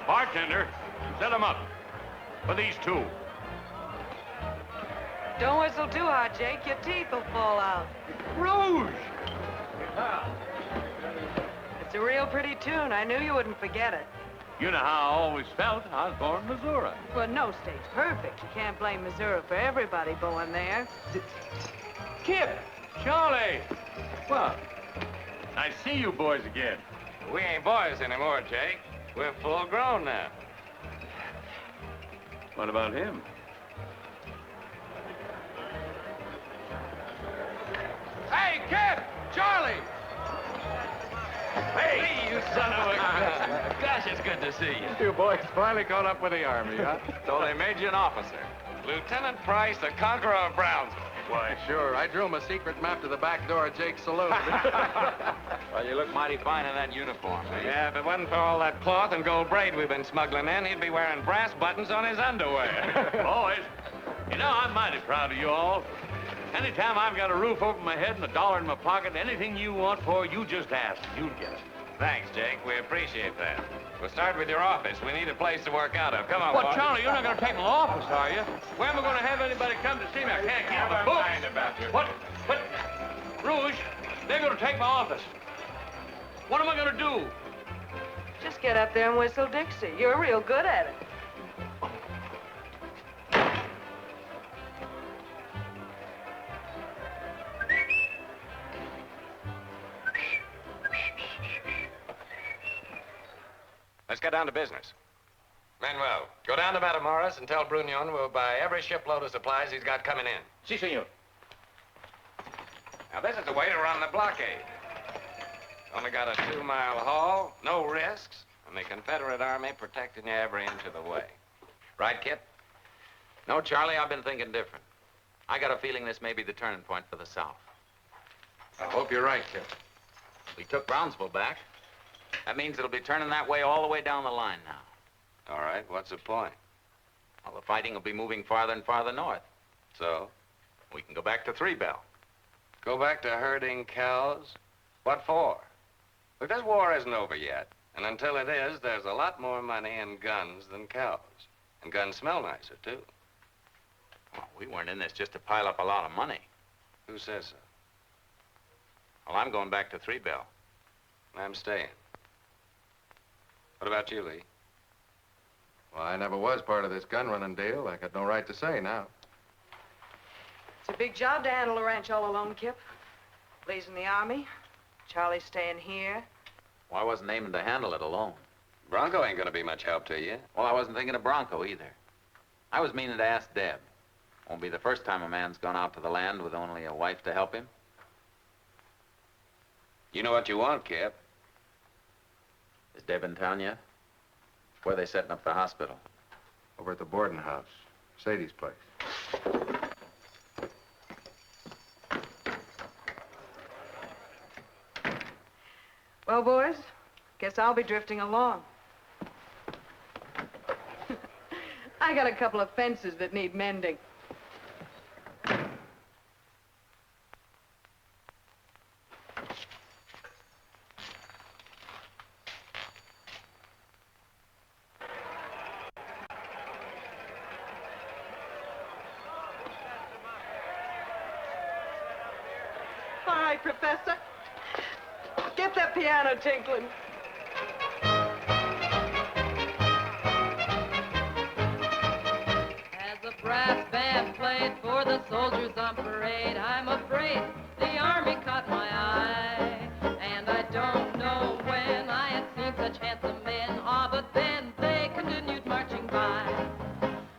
[SPEAKER 10] Bartender, set them up. For these two.
[SPEAKER 13] Don't whistle too hard, Jake. Your teeth will fall out.
[SPEAKER 10] Rouge!
[SPEAKER 13] It's a real pretty tune. I knew you wouldn't forget it.
[SPEAKER 10] You know how I always felt. I was born in Missouri.
[SPEAKER 13] Well, no state's perfect. You can't blame Missouri for everybody born there.
[SPEAKER 10] Kip! Charlie! Well, I see you boys again.
[SPEAKER 4] We ain't boys anymore, Jake. We're full grown now.
[SPEAKER 10] What about him?
[SPEAKER 15] Hey, Kip! Charlie!
[SPEAKER 4] Hey, you son of a gun. Gosh, it's good to see you.
[SPEAKER 15] You boys finally caught up with the Army, huh?
[SPEAKER 4] So they made you an officer. Lieutenant Price, the conqueror of Brownsville.
[SPEAKER 15] Why, sure. I drew him a secret map to the back door of Jake's saloon.
[SPEAKER 2] Well, you look mighty fine in that uniform, eh?
[SPEAKER 4] Yeah, if it wasn't for all that cloth and gold braid we've been smuggling in, he'd be wearing brass buttons on his underwear.
[SPEAKER 10] Boys, you know, I'm mighty proud of you all. Anytime I've got a roof over my head and $1 in my pocket, anything you want for, you just ask. You'll get it.
[SPEAKER 4] Thanks, Jake. We appreciate that. We'll start with your office. We need a place to work out of. Come on,
[SPEAKER 10] What,
[SPEAKER 4] boys.
[SPEAKER 10] Charlie, you're not going to take my office, are you? Where am I going to have anybody come to see me? I can't keep the books. What? Rouge, they're going to take my office. What am I going to do?
[SPEAKER 13] Just get up there and whistle Dixie. You're real good at it.
[SPEAKER 4] Let's get down to business. Manuel, go down to Matamoros and tell Brunion we'll buy every shipload of supplies he's got coming in.
[SPEAKER 10] Si, senor.
[SPEAKER 4] Now, this is the way to run the blockade. Only got a 2-mile haul, no risks, and the Confederate Army protecting you every inch of the way. Right, Kip?
[SPEAKER 2] No, Charlie, I've been thinking different. I got a feeling this may be the turning point for the South.
[SPEAKER 15] I hope you're right, Kip.
[SPEAKER 2] We took Brownsville back. That means it'll be turning that way all the way down the line now.
[SPEAKER 4] All right, what's the point?
[SPEAKER 2] Well, the fighting will be moving farther and farther north.
[SPEAKER 4] So?
[SPEAKER 2] We can go back to Three Bell.
[SPEAKER 4] Go back to herding cows? What for? Look, this war isn't over yet. And until it is, there's a lot more money in guns than cows. And guns smell nicer, too.
[SPEAKER 2] Well, we weren't in this just to pile up a lot of money.
[SPEAKER 4] Who says so?
[SPEAKER 2] Well, I'm going back to Three Bell.
[SPEAKER 4] I'm staying. What about you, Lee?
[SPEAKER 15] Well, I never was part of this gun-running deal. I got no right to say now.
[SPEAKER 13] It's a big job to handle a ranch all alone, Kip. Lee's in the Army. Charlie's staying here.
[SPEAKER 2] Well, I wasn't aiming to handle it alone.
[SPEAKER 4] Bronco ain't gonna be much help to you.
[SPEAKER 2] Well, I wasn't thinking of Bronco either. I was meaning to ask Deb. Won't be the first time a man's gone out to the land with only a wife to help him.
[SPEAKER 4] You know what you want, Kip.
[SPEAKER 2] Is Deb in town yet? Where are they setting up the hospital?
[SPEAKER 15] Over at the boarding house. Sadie's place.
[SPEAKER 13] Well, boys, guess I'll be drifting along. I got a couple of fences that need mending. Hi, Professor. Get that piano tinkling.
[SPEAKER 17] As a brass band played for the soldiers on parade, I'm afraid the army caught my eye. And I don't know when I had seen such handsome men, but then they continued marching by.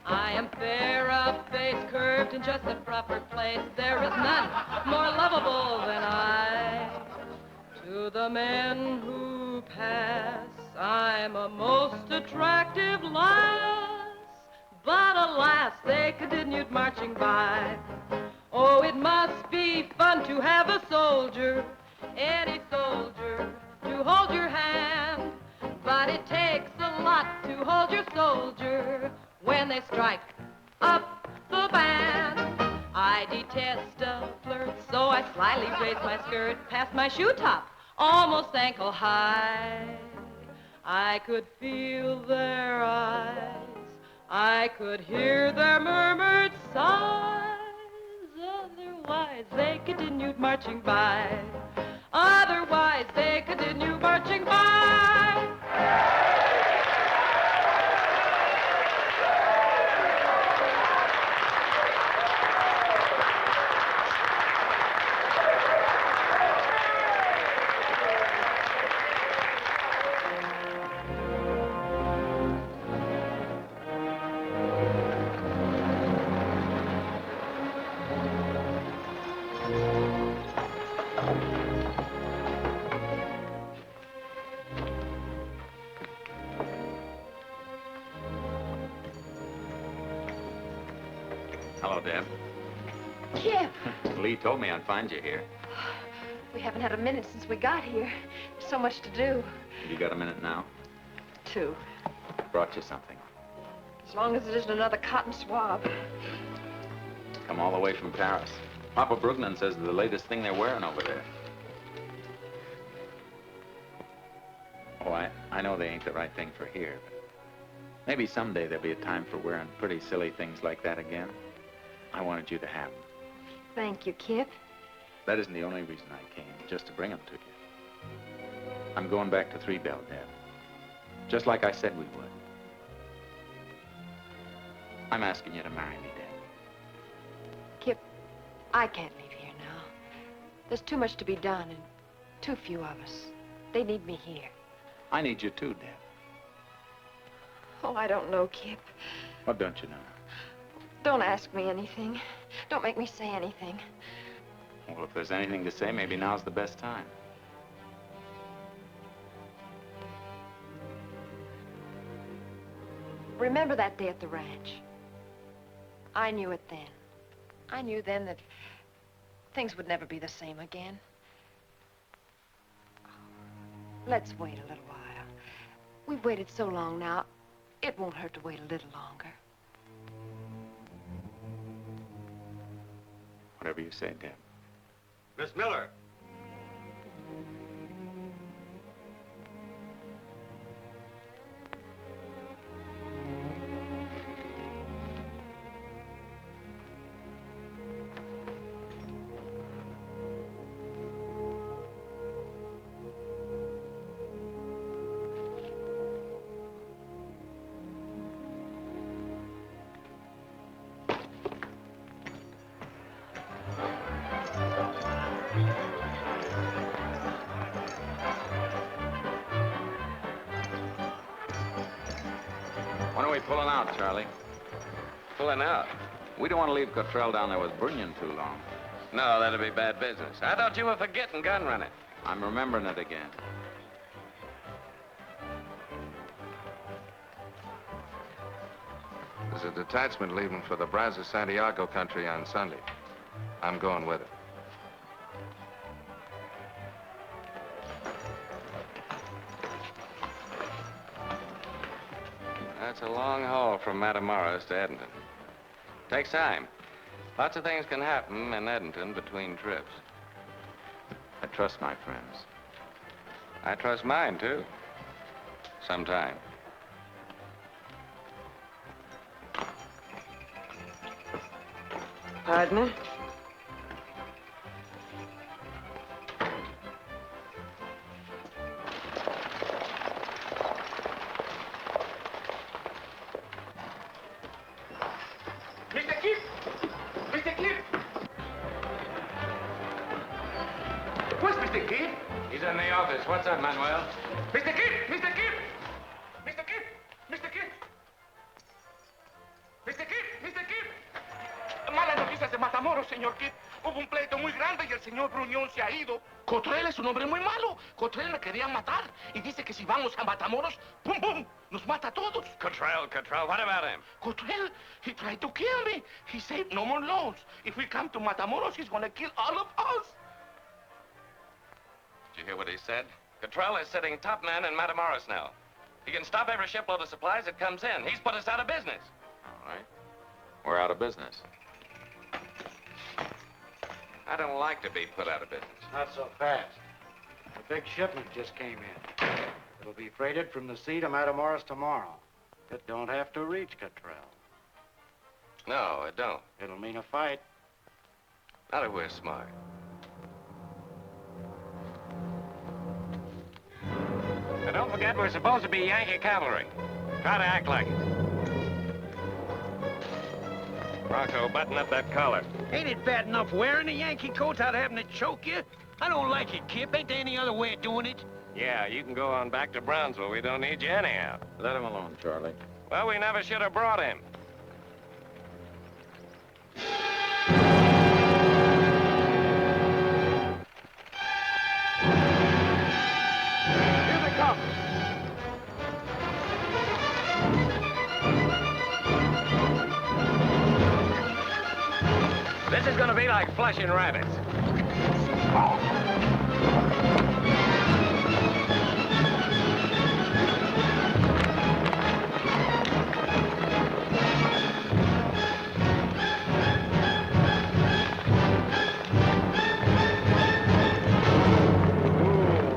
[SPEAKER 17] I am fair of face, curved in just the proper place. There is none more lovable than I. To the men who pass, I'm a most attractive lass. But alas, they continued marching by. Oh, it must be fun to have a soldier, any soldier, to hold your hand. But it takes a lot to hold your soldier when they strike up the band. detest a flirt, so I slyly raised my skirt past my shoe top, almost ankle high. I could feel their eyes, I could hear their murmured sighs. Otherwise, they continued marching by. Otherwise, they continued marching by.
[SPEAKER 2] Hello, Deb.
[SPEAKER 5] Kip,
[SPEAKER 2] Lee told me I'd find you here.
[SPEAKER 5] we haven't had a minute since we got here. There's so much to do.
[SPEAKER 2] Have you got a minute now?
[SPEAKER 5] 2.
[SPEAKER 2] Brought you something.
[SPEAKER 5] As long as it isn't another cotton swab.
[SPEAKER 2] Come all the way from Paris. Papa Brugman says they're the latest thing they're wearing over there. Oh, I know they ain't the right thing for here, but maybe someday there'll be a time for wearing pretty silly things like that again. I wanted you to have them.
[SPEAKER 5] Thank you, Kip.
[SPEAKER 2] That isn't the only reason I came, just to bring them to you. I'm going back to 3 Bell, Deb. Just like I said we would. I'm asking you to marry me, Deb.
[SPEAKER 5] Kip, I can't leave here now. There's too much to be done and too few of us. They need me here.
[SPEAKER 2] I need you too, Deb.
[SPEAKER 5] Oh, I don't know, Kip.
[SPEAKER 2] What don't you know?
[SPEAKER 5] Don't ask me anything. Don't make me say anything.
[SPEAKER 2] Well, if there's anything to say, maybe now's the best time.
[SPEAKER 5] Remember that day at the ranch? I knew it then. I knew then that things would never be the same again. Let's wait a little while. We've waited so long now, it won't hurt to wait a little longer.
[SPEAKER 2] Whatever you say, Deb.
[SPEAKER 3] Miss Miller.
[SPEAKER 2] When are we pulling out, Charlie?
[SPEAKER 4] Pulling out?
[SPEAKER 2] We don't want to leave Cotrell down there with Brunion too long.
[SPEAKER 4] No, that'd be bad business. I thought you were forgetting gun running.
[SPEAKER 2] I'm remembering it again.
[SPEAKER 15] There's a detachment leaving for the Brazos Santiago country on Sunday. I'm going with it.
[SPEAKER 4] That's a long haul from Matamoros to Edmonton. Takes time. Lots of things can happen in Edmonton between trips.
[SPEAKER 2] I trust my friends.
[SPEAKER 4] I trust mine, too. Sometime.
[SPEAKER 13] Partner?
[SPEAKER 6] Mr. Kip! Mr. Kip! Where's Mr. Kip?
[SPEAKER 2] He's in the office. What's up, Manuel?
[SPEAKER 6] Mr. Kip! Mr. Kip! Mr. Kip! Mr. Kip! Mr. Kip! Mr. Kip! Malas noticias de Matamoros, señor Kip. Hubo un pleito muy grande y el señor Bruñón se ha ido. Cotrell es un hombre muy malo. Cotrell me quería matar y dice que si vamos a Matamoros, ¡pum, pum! Nos mata a todos.
[SPEAKER 4] Cotrell, what about him?
[SPEAKER 6] Cotrell, he tried to kill me. He said no more loans. If we come to Matamoros, he's gonna kill all of us.
[SPEAKER 4] Did you hear what he said? Cotrell is sitting top man in Matamoros now. He can stop every shipload of supplies that comes in. He's put us out of business.
[SPEAKER 2] All right. We're out of business.
[SPEAKER 4] I don't like to be put out of business.
[SPEAKER 12] Not so fast. A big shipment just came in. It'll be freighted from the sea to Matamoros tomorrow. It don't have to reach Cottrell.
[SPEAKER 4] No, it don't.
[SPEAKER 12] It'll mean a fight.
[SPEAKER 4] Not if we're smart. And don't forget, we're supposed to be Yankee cavalry. Try to act like it. Rocco, button up that collar.
[SPEAKER 6] Ain't it bad enough wearing a Yankee coat without having to choke you? I don't like it, Kip. Ain't there any other way of doing it?
[SPEAKER 4] Yeah, you can go on back to Brownsville. We don't need you anyhow.
[SPEAKER 2] Let him alone, Charlie.
[SPEAKER 4] Well, we never should have brought him.
[SPEAKER 12] Here they come.
[SPEAKER 4] This is gonna be like flushing rabbits.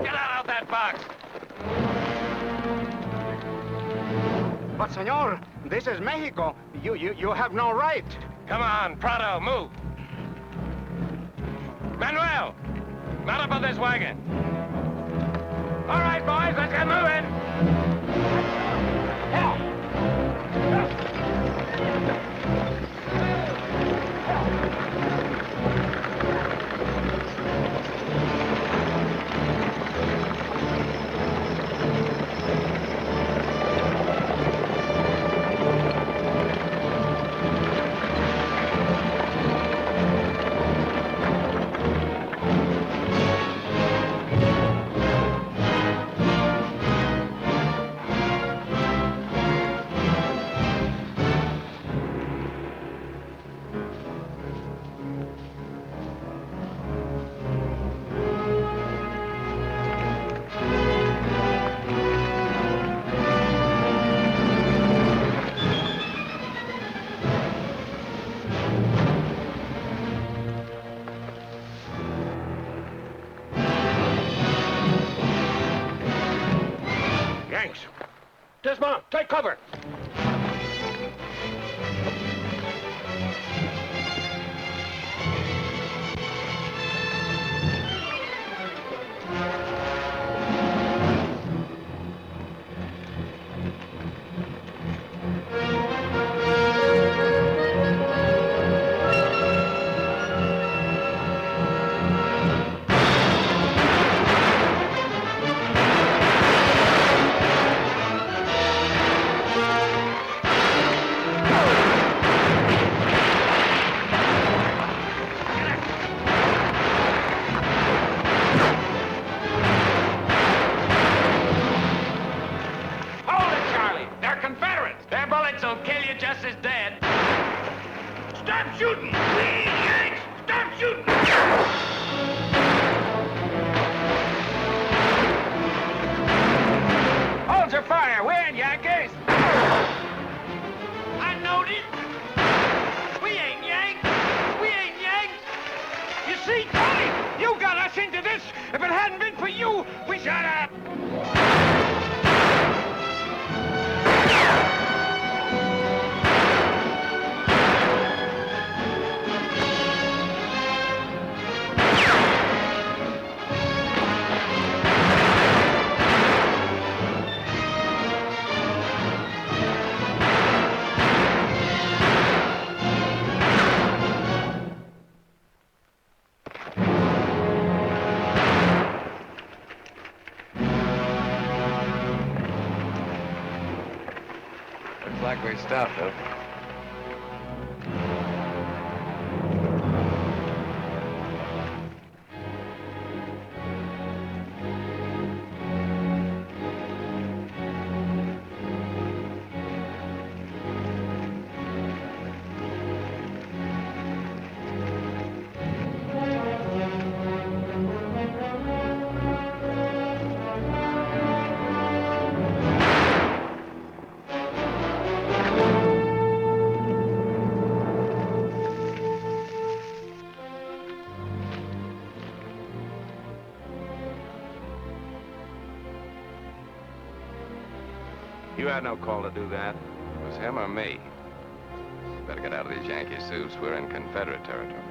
[SPEAKER 4] Get out of that box!
[SPEAKER 12] But, senor, this is Mexico. You have no right.
[SPEAKER 4] Come on, Prado, move! Manuel! Mount up on this wagon! All right, boys, let's get moving!
[SPEAKER 12] Dismount. Take cover.
[SPEAKER 4] Like we stopped, though. You had no call to do that. It was him or me. Better get out of these Yankee suits. We're in Confederate territory.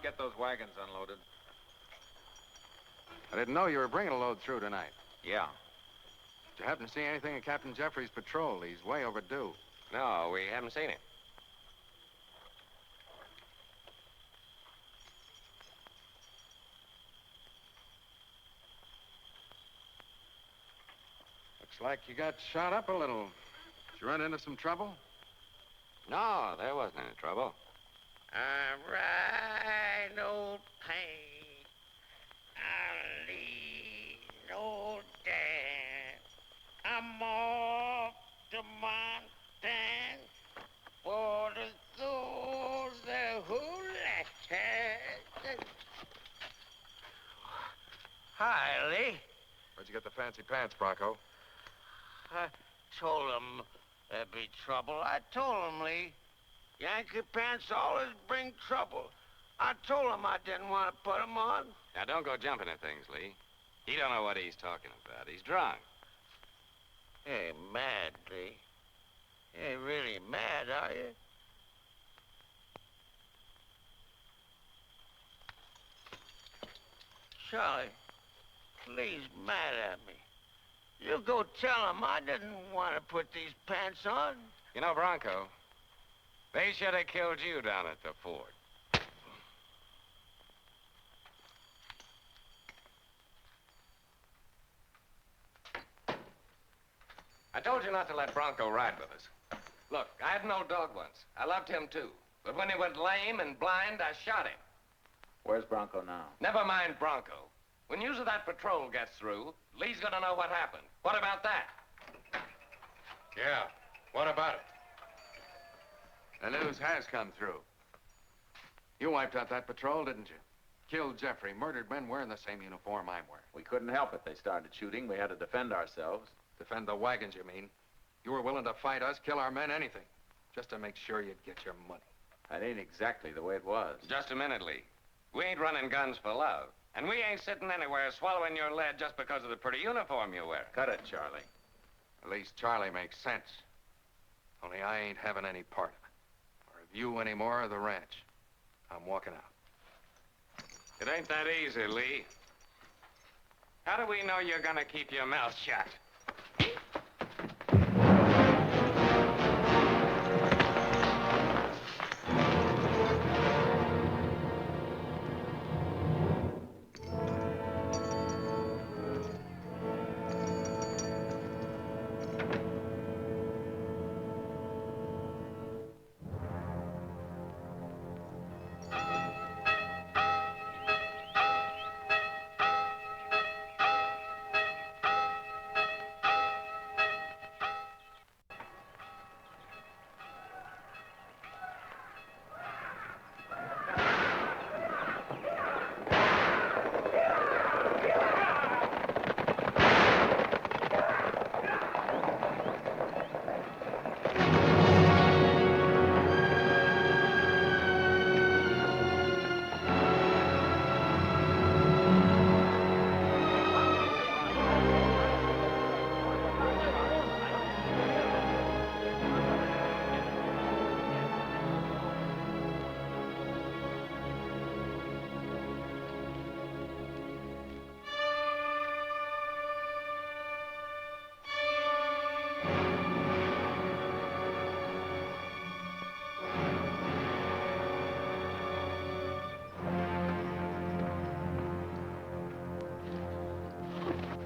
[SPEAKER 2] Get those wagons unloaded.
[SPEAKER 15] I didn't know you were bringing a load through tonight.
[SPEAKER 2] Yeah.
[SPEAKER 15] Did you happen to see anything of Captain Jeffrey's patrol? He's way overdue.
[SPEAKER 4] No, we haven't seen him.
[SPEAKER 15] Looks like you got shot up a little. Did you run into some trouble?
[SPEAKER 4] No, there wasn't any trouble.
[SPEAKER 8] I'm right, old pain. I'll leave no dad. I'm off to Montana for the souls that who left her. Hi, Lee.
[SPEAKER 15] Where'd you get the fancy pants, Bronco?
[SPEAKER 8] I told him there'd be trouble. I told him, Lee. Yankee pants always bring trouble. I told him I didn't want to put them on.
[SPEAKER 4] Now, don't go jumping at things, Lee. He don't know what he's talking about. He's drunk.
[SPEAKER 8] You ain't mad, Lee. You ain't really mad, are you? Charlie, Lee's mad at me. You go tell him I didn't want to put these pants on.
[SPEAKER 4] You know, Bronco, they should have killed you down at the fort. I told you not to let Bronco ride with us. Look, I had an old dog once. I loved him, too. But when he went lame and blind, I shot him.
[SPEAKER 2] Where's Bronco now?
[SPEAKER 4] Never mind Bronco. When news of that patrol gets through, Lee's gonna know what happened. What about that?
[SPEAKER 15] Yeah, what about it? The news has come through. You wiped out that patrol, didn't you? Killed Jeffrey, murdered men wearing the same uniform I'm wearing.
[SPEAKER 2] We couldn't help it. They started shooting. We had to defend ourselves.
[SPEAKER 15] Defend the wagons, you mean? You were willing to fight us, kill our men, anything, just to make sure you'd get your money.
[SPEAKER 2] That ain't exactly the way it was.
[SPEAKER 4] Just a minute, Lee. We ain't running guns for love. And we ain't sitting anywhere swallowing your lead just because of the pretty uniform you wear.
[SPEAKER 2] Cut it, Charlie.
[SPEAKER 15] At least Charlie makes sense. Only I ain't having any part of it. Or of you anymore or the ranch. I'm walking out.
[SPEAKER 4] It ain't that easy, Lee. How do we know you're gonna keep your mouth shut?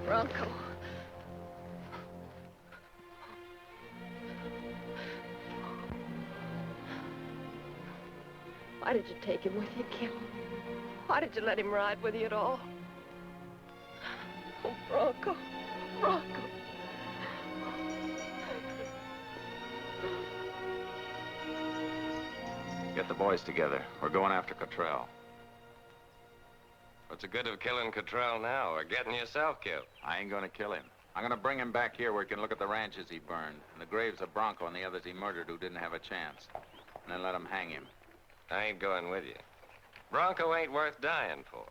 [SPEAKER 5] Bronco. did you take him with you, Kip? Why did you let him ride with you at all? Oh, Bronco. Bronco.
[SPEAKER 2] Get the boys together. We're going after Cottrell.
[SPEAKER 4] What's the good of killing Cottrell now or getting yourself killed?
[SPEAKER 2] I ain't gonna kill him. I'm gonna bring him back here where he can look at the ranches he burned, and the graves of Bronco and the others he murdered who didn't have a chance. And then let him hang him.
[SPEAKER 4] I ain't going with you. Bronco ain't worth dying for.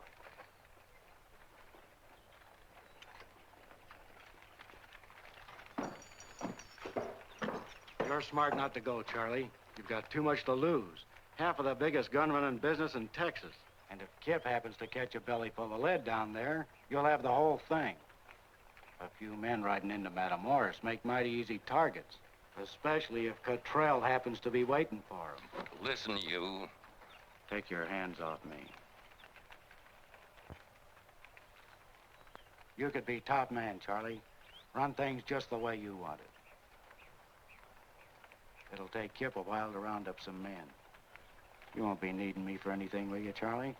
[SPEAKER 12] You're smart not to go, Charlie. You've got too much to lose. Half of the biggest gunman in business in Texas. And if Kip happens to catch a belly full of lead down there, you'll have the whole thing. A few men riding into Matamoros make mighty easy targets, especially if Cottrell happens to be waiting for him.
[SPEAKER 4] Listen, you.
[SPEAKER 12] Take your hands off me. You could be top man, Charlie. Run things just the way you want it. It'll take Kip a while to round up some men. You won't be needing me for anything, will you, Charlie?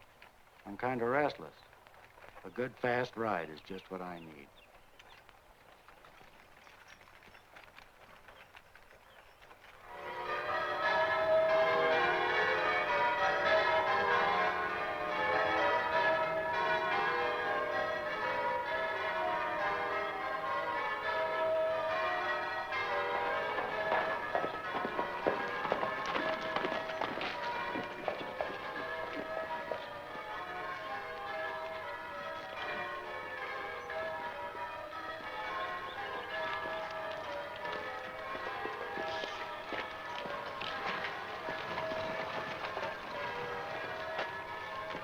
[SPEAKER 12] I'm kind of restless. A good, fast ride is just what I need.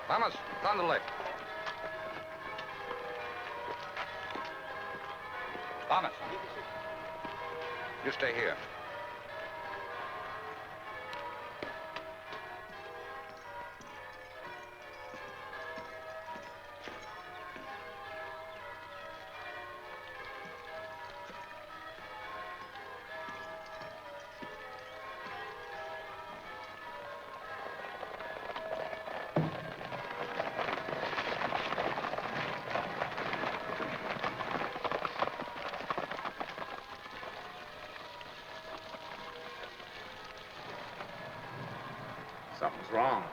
[SPEAKER 11] Thomas, down the left. Thomas. You stay here.
[SPEAKER 2] Something's wrong.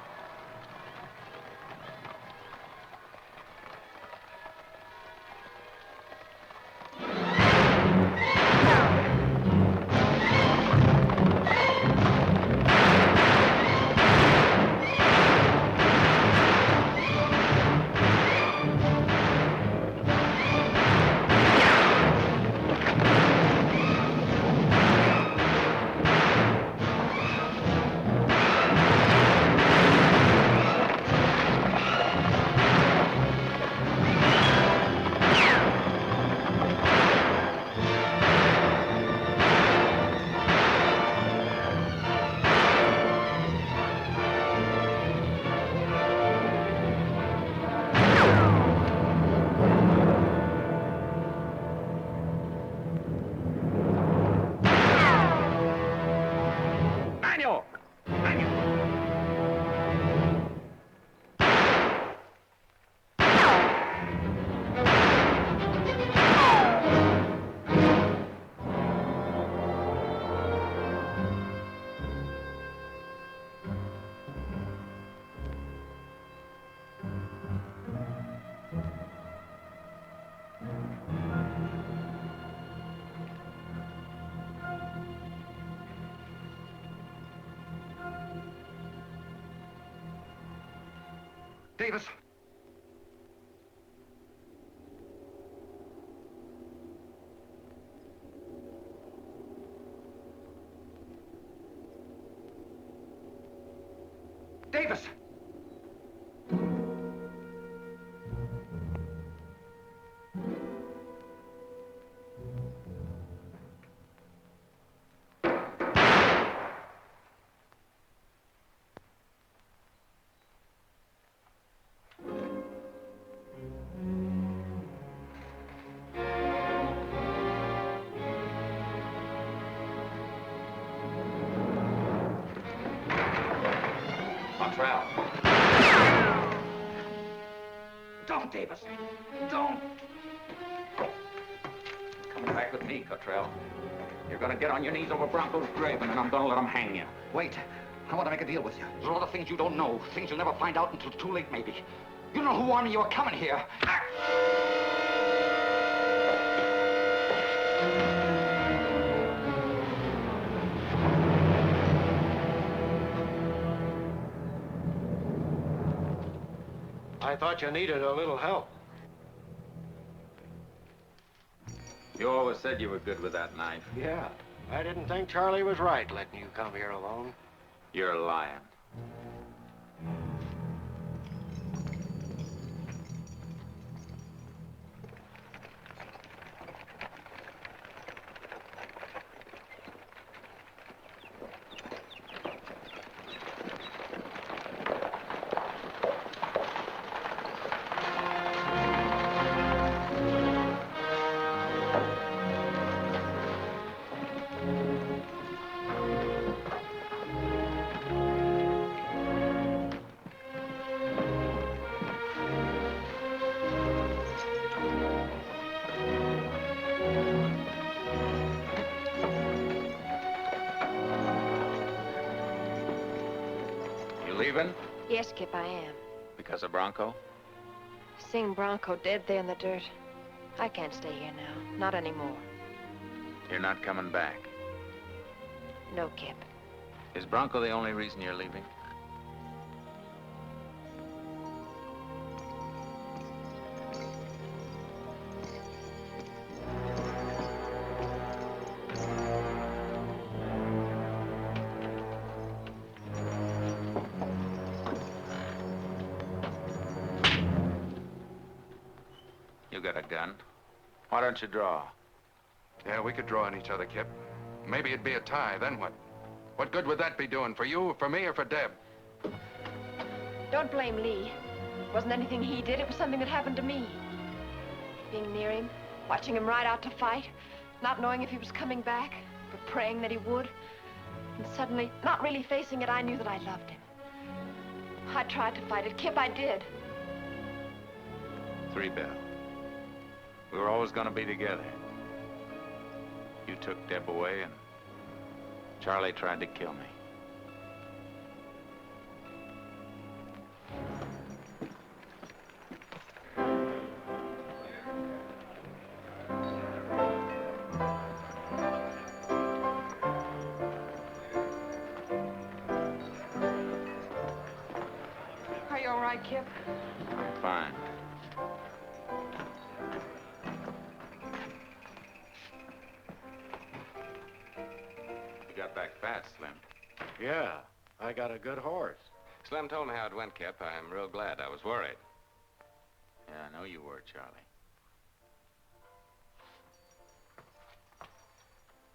[SPEAKER 11] Davis. Davis!
[SPEAKER 2] Cottrell.
[SPEAKER 10] Don't, Davis. Don't.
[SPEAKER 2] Coming back with me, Cottrell. You're gonna get on your knees over Bronco's grave, and then I'm gonna let him hang you.
[SPEAKER 11] Wait. I want to make a deal with you. There's a lot of things you don't know. Things you'll never find out until too late, maybe. You know who warned me you were coming here.
[SPEAKER 16] I thought you needed a little help.
[SPEAKER 2] You always said you were good with that knife.
[SPEAKER 16] Yeah. I didn't think Charlie was right letting you come here alone.
[SPEAKER 2] You're lying. Leaving?
[SPEAKER 5] Yes, Kip, I am.
[SPEAKER 2] Because of Bronco?
[SPEAKER 5] Seeing Bronco dead there in the dirt, I can't stay here now. Not anymore.
[SPEAKER 2] You're not coming back.
[SPEAKER 5] No, Kip.
[SPEAKER 2] Is Bronco the only reason you're leaving? You got a gun. Why don't you draw?
[SPEAKER 15] Yeah, we could draw on each other, Kip. Maybe it'd be a tie, then what? What good would that be doing? For you, for me, or for Deb?
[SPEAKER 5] Don't blame Lee. It wasn't anything he did. It was something that happened to me. Being near him, watching him ride out to fight, not knowing if he was coming back, but praying that he would. And suddenly, not really facing it, I knew that I loved him. I tried to fight it. Kip, I did.
[SPEAKER 2] 3 Bell. We were always gonna be together. You took Deb away, and Charlie tried to kill me.
[SPEAKER 13] Are you all right, Kip?
[SPEAKER 2] I'm fine. Got back fast, Slim.
[SPEAKER 16] Yeah, I got a good horse.
[SPEAKER 4] Slim told me how it went, Kip. I'm real glad. I was worried.
[SPEAKER 2] Yeah, I know you were, Charlie.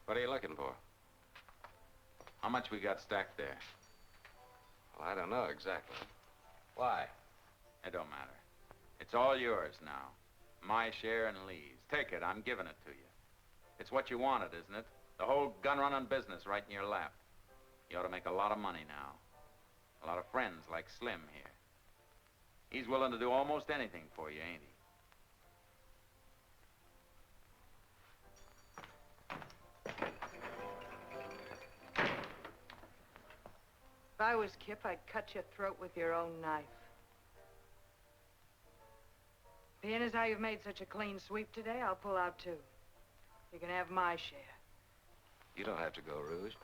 [SPEAKER 4] What are you looking for?
[SPEAKER 2] How much we got stacked there?
[SPEAKER 4] Well, I don't know exactly. Why?
[SPEAKER 2] It don't matter. It's all yours now. My share and Lee's. Take it. I'm giving it to you. It's what you wanted, isn't it? The whole gun-running business right in your lap. You ought to make a lot of money now. A lot of friends like Slim here. He's willing to do almost anything for you, ain't he?
[SPEAKER 13] If I was Kip, I'd cut your throat with your own knife. Being as how you've made such a clean sweep today, I'll pull out too. You can have my share.
[SPEAKER 4] You don't have to go, Rouge.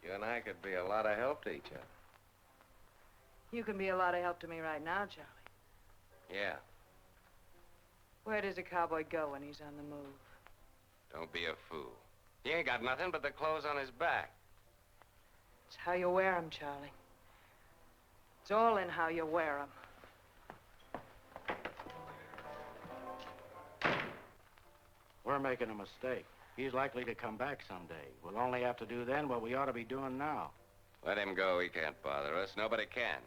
[SPEAKER 4] You and I could be a lot of help to each other.
[SPEAKER 13] You can be a lot of help to me right now, Charlie.
[SPEAKER 4] Yeah.
[SPEAKER 13] Where does a cowboy go when he's on the move?
[SPEAKER 4] Don't be a fool. He ain't got nothing but the clothes on his back.
[SPEAKER 13] It's how you wear 'em, Charlie. It's all in how you wear 'em.
[SPEAKER 16] We're making a mistake. He's likely to come back someday. We'll only have to do then what we ought to be doing now.
[SPEAKER 4] Let him go. He can't bother us. Nobody can.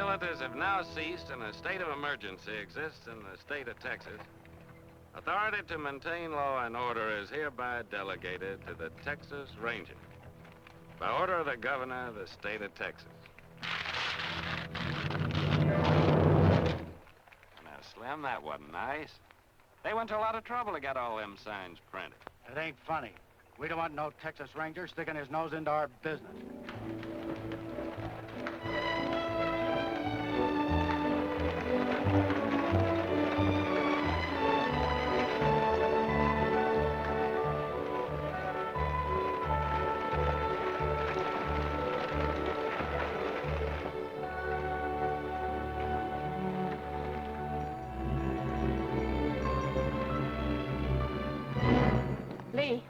[SPEAKER 4] hostilities have now ceased and a state of emergency exists in the state of Texas. Authority to maintain law and order is hereby delegated to the Texas Rangers. By order of the governor of the state of Texas. Now, Slim, that wasn't nice. They went to a lot of trouble to get all them signs printed.
[SPEAKER 16] It ain't funny. We don't want no Texas Ranger sticking his nose into our business.
[SPEAKER 5] Lee.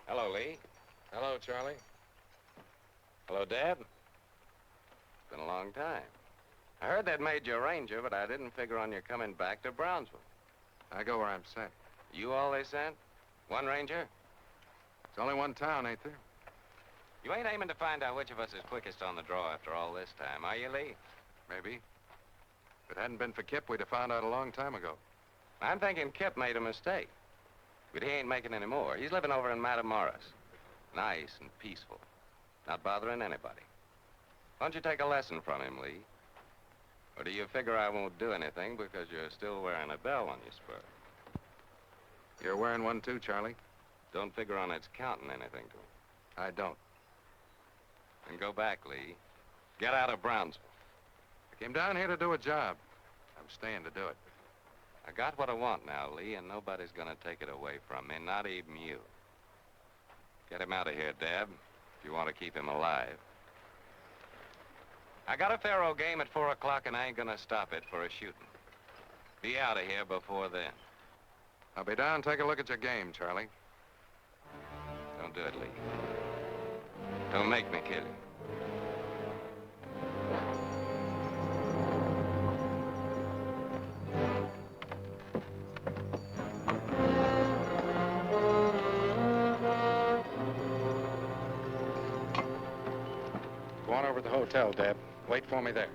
[SPEAKER 4] Hello, Lee. Hello, Charlie. Hello, Dad. It's been a long time. I heard they'd made you a ranger, but I didn't figure on you coming back to Brownsville.
[SPEAKER 15] I go where I'm sent.
[SPEAKER 4] You all they sent? One ranger?
[SPEAKER 15] It's only one town, ain't there?
[SPEAKER 4] You ain't aiming to find out which of us is quickest on the draw after all this time, are you, Lee?
[SPEAKER 15] Maybe. If it hadn't been for Kip, we'd have found out a long time ago.
[SPEAKER 4] I'm thinking Kip made a mistake. But he ain't making any more. He's living over in Madam Morris. Nice and peaceful. Not bothering anybody. Why don't you take a lesson from him, Lee? Or do you figure I won't do anything because you're still wearing a bell on your spur?
[SPEAKER 15] You're wearing one too, Charlie?
[SPEAKER 4] Don't figure on its counting anything to him.
[SPEAKER 15] I don't.
[SPEAKER 4] Then go back, Lee. Get out of Brownsville.
[SPEAKER 15] I came down here to do a job. I'm staying to do it.
[SPEAKER 4] I got what I want now, Lee, and nobody's gonna take it away from me, not even you. Get him out of here, Dad, if you want to keep him alive. I got a faro game at 4 o'clock, and I ain't gonna stop it for a shooting. Be out of here before then.
[SPEAKER 15] I'll be down and take a look at your game, Charlie.
[SPEAKER 4] Don't do it, Lee. Don't make me kill you.
[SPEAKER 15] Go on over to the hotel, Deb. Wait for me there.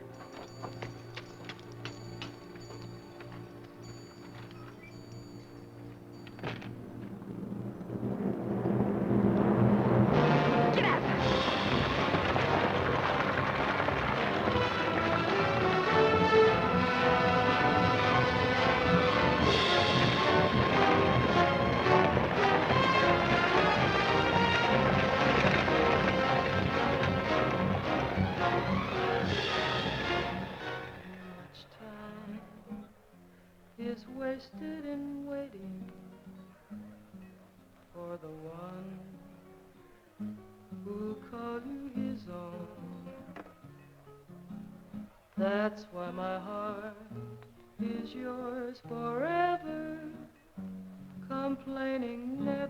[SPEAKER 17] Is wasted in waiting for the one who'll call you his own. That's why my heart is yours forever, complaining never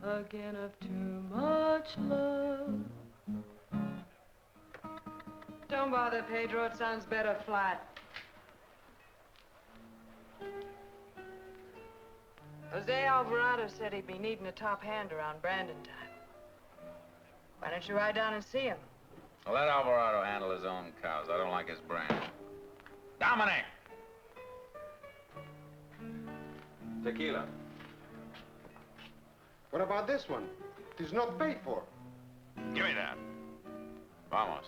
[SPEAKER 17] again of too much love.
[SPEAKER 13] Don't bother, Pedro. It sounds better flat. Jose Alvarado said he'd be needing a top hand around Brandon time. Why don't you ride down and see him?
[SPEAKER 2] Well, let Alvarado handle his own cows. I don't like his brand. Dominic! Tequila.
[SPEAKER 12] What about this one? It is not paid for.
[SPEAKER 2] Give me that. Vamos.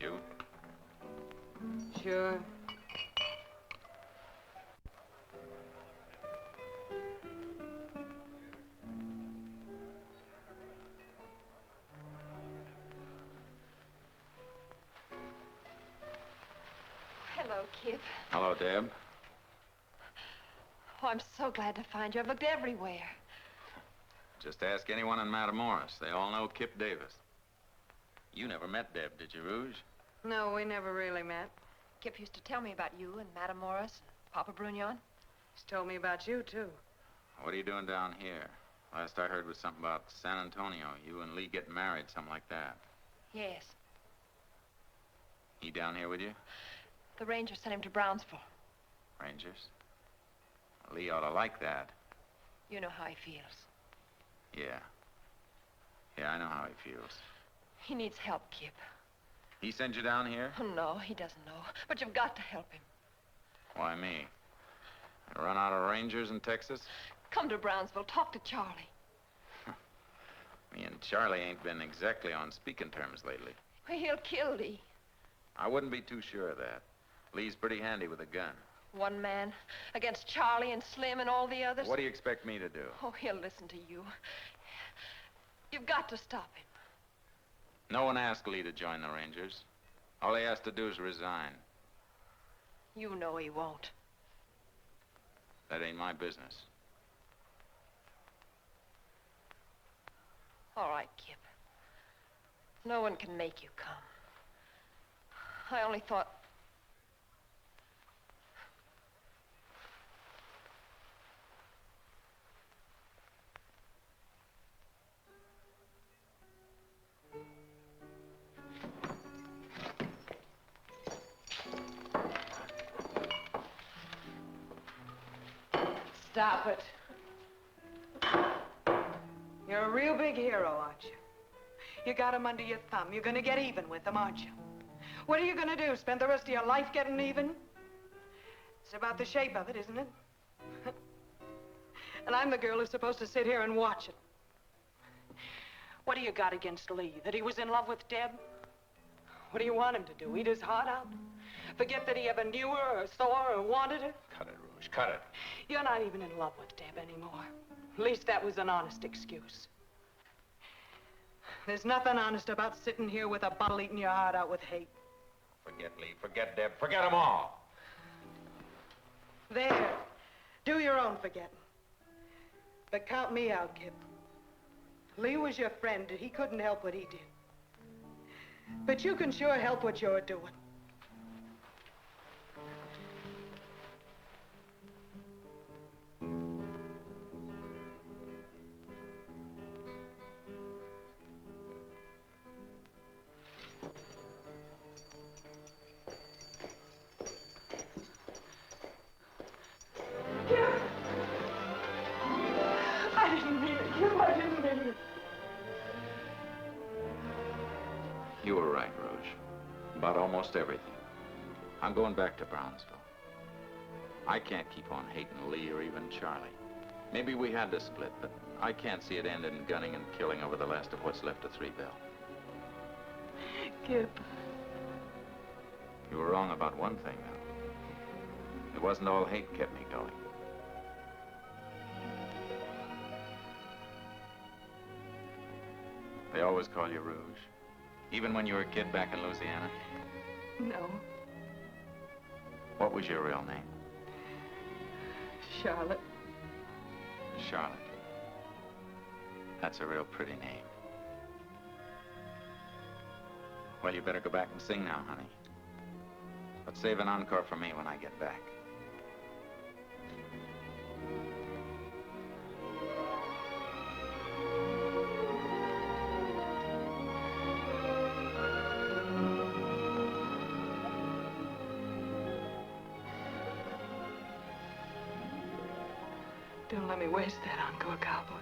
[SPEAKER 2] You?
[SPEAKER 13] Sure.
[SPEAKER 5] Hello, Kip.
[SPEAKER 2] Hello, Deb.
[SPEAKER 5] Oh, I'm so glad to find you. I've looked everywhere.
[SPEAKER 2] Just ask anyone in Matamoros. They all know Kip Davis. You never met Deb, did you, Rouge?
[SPEAKER 13] No, we never really met.
[SPEAKER 5] Kip used to tell me about you and Matamoros and Papa Brunion.
[SPEAKER 13] He's told me about you, too.
[SPEAKER 2] What are you doing down here? Last I heard was something about San Antonio. You and Lee getting married, something like that.
[SPEAKER 5] Yes.
[SPEAKER 2] He down here with you?
[SPEAKER 5] The Rangers sent him to Brownsville.
[SPEAKER 2] Rangers? Lee ought to like that.
[SPEAKER 5] You know how he feels.
[SPEAKER 2] Yeah. Yeah, I know how he feels.
[SPEAKER 5] He needs help, Kip.
[SPEAKER 2] He sent you down here?
[SPEAKER 5] Oh, no, he doesn't know. But you've got to help him.
[SPEAKER 2] Why me? I run out of Rangers in Texas?
[SPEAKER 5] Come to Brownsville. Talk to Charlie.
[SPEAKER 2] Me and Charlie ain't been exactly on speaking terms lately.
[SPEAKER 5] Well, he'll kill Lee.
[SPEAKER 2] I wouldn't be too sure of that. Lee's pretty handy with a gun.
[SPEAKER 5] One man against Charlie and Slim and all the others.
[SPEAKER 2] What do you expect me to do?
[SPEAKER 5] Oh, he'll listen to you. You've got to stop him.
[SPEAKER 2] No one asked Lee to join the Rangers. All he has to do is resign.
[SPEAKER 5] You know he won't.
[SPEAKER 2] That ain't my business.
[SPEAKER 5] All right, Kip. No one can make you come. I only thought...
[SPEAKER 13] Stop it. You're a real big hero, aren't you? You got him under your thumb. You're gonna get even with him, aren't you? What are you gonna do, spend the rest of your life getting even? It's about the shape of it, isn't it? And I'm the girl who's supposed to sit here and watch it. What do you got against Lee? That he was in love with Deb? What do you want him to do, eat his heart out? Forget that he ever knew her or saw her or wanted her?
[SPEAKER 2] Cut it, Rouge, cut it.
[SPEAKER 13] You're not even in love with Deb anymore. At least that was an honest excuse. There's nothing honest about sitting here with a bottle eating your heart out with hate.
[SPEAKER 2] Forget Lee, forget Deb, forget them all.
[SPEAKER 13] There. Do your own forgetting. But count me out, Kip. Lee was your friend, and he couldn't help what he did. But you can sure help what you're doing. I didn't mean it, Kip. I didn't mean it.
[SPEAKER 2] You were right, Rouge. About almost everything. I'm going back to Brownsville. I can't keep on hating Lee or even Charlie. Maybe we had to split, but I can't see it end in gunning and killing over the last of what's left of Three Bell.
[SPEAKER 13] Kip.
[SPEAKER 2] You were wrong about one thing, though. It wasn't all hate kept me going. They always call you Rouge. Even when you were a kid back in Louisiana?
[SPEAKER 13] No.
[SPEAKER 2] What was your real name?
[SPEAKER 13] Charlotte.
[SPEAKER 2] Charlotte. That's a real pretty name. Well, you better go back and sing now, honey. But save an encore for me when I get back.
[SPEAKER 13] Don't let me waste that encore, cowboy.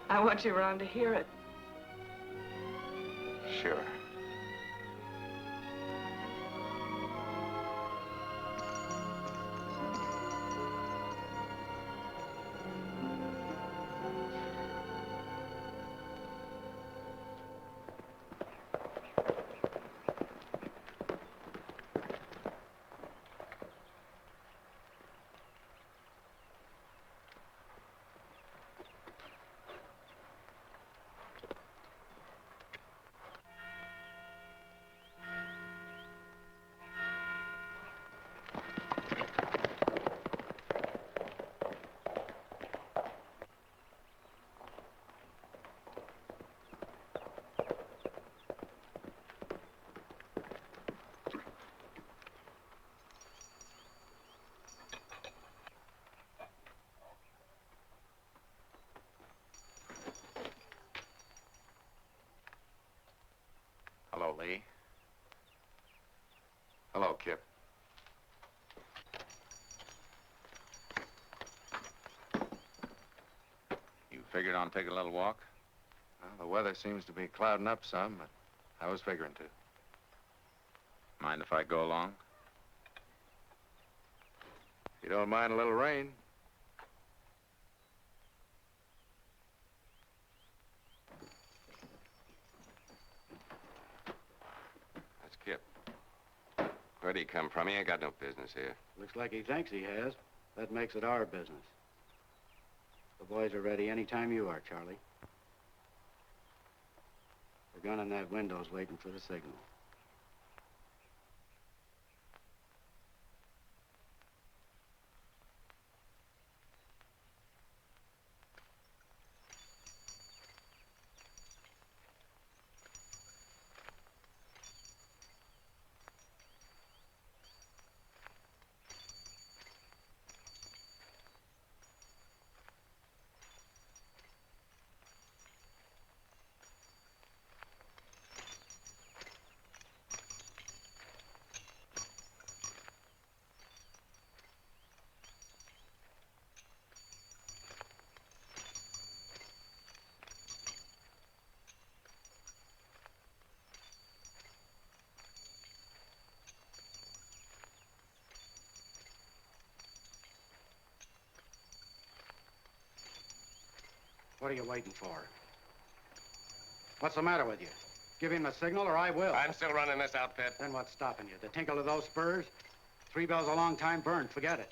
[SPEAKER 13] I want you around to hear it.
[SPEAKER 2] Sure. figured on taking a little walk?
[SPEAKER 15] Well, the weather seems to be clouding up some, but I was figuring to.
[SPEAKER 2] Mind if I go along?
[SPEAKER 15] If you don't mind a little rain. That's Kip. Where'd he come from? He ain't got no business here.
[SPEAKER 16] Looks like he thinks he has. That makes it our business. The boys are ready any time you are, Charlie. The gun in that window's waiting for the signal. What are you waiting for? What's the matter with you? Give him a signal or I will.
[SPEAKER 4] I'm still running this outfit.
[SPEAKER 16] Then what's stopping you? The tinkle of those spurs? 3 bells a long time burned. Forget it.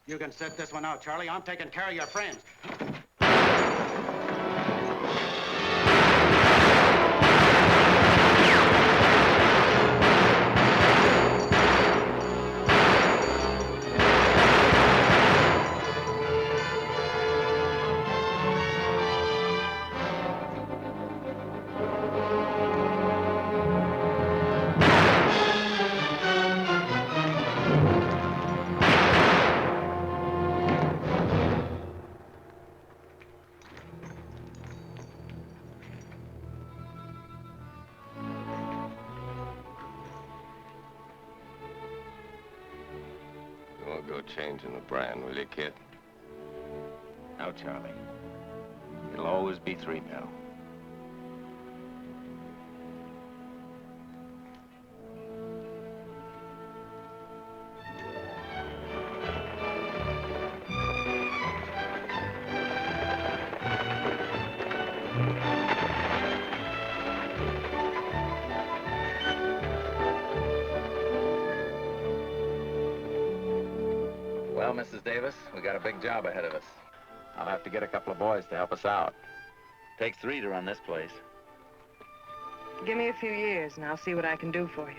[SPEAKER 16] You can sit this one out, Charlie. I'm taking care of your friends.
[SPEAKER 4] Changing the brand, will you, kid?
[SPEAKER 2] No, Charlie. It'll always be 3 bell.
[SPEAKER 18] Well, Mrs. Davis, we got a big job ahead of us. I'll have to get a couple of boys to help us out. Takes 3 to run this place.
[SPEAKER 13] Give me a few years and I'll see what I can do for you.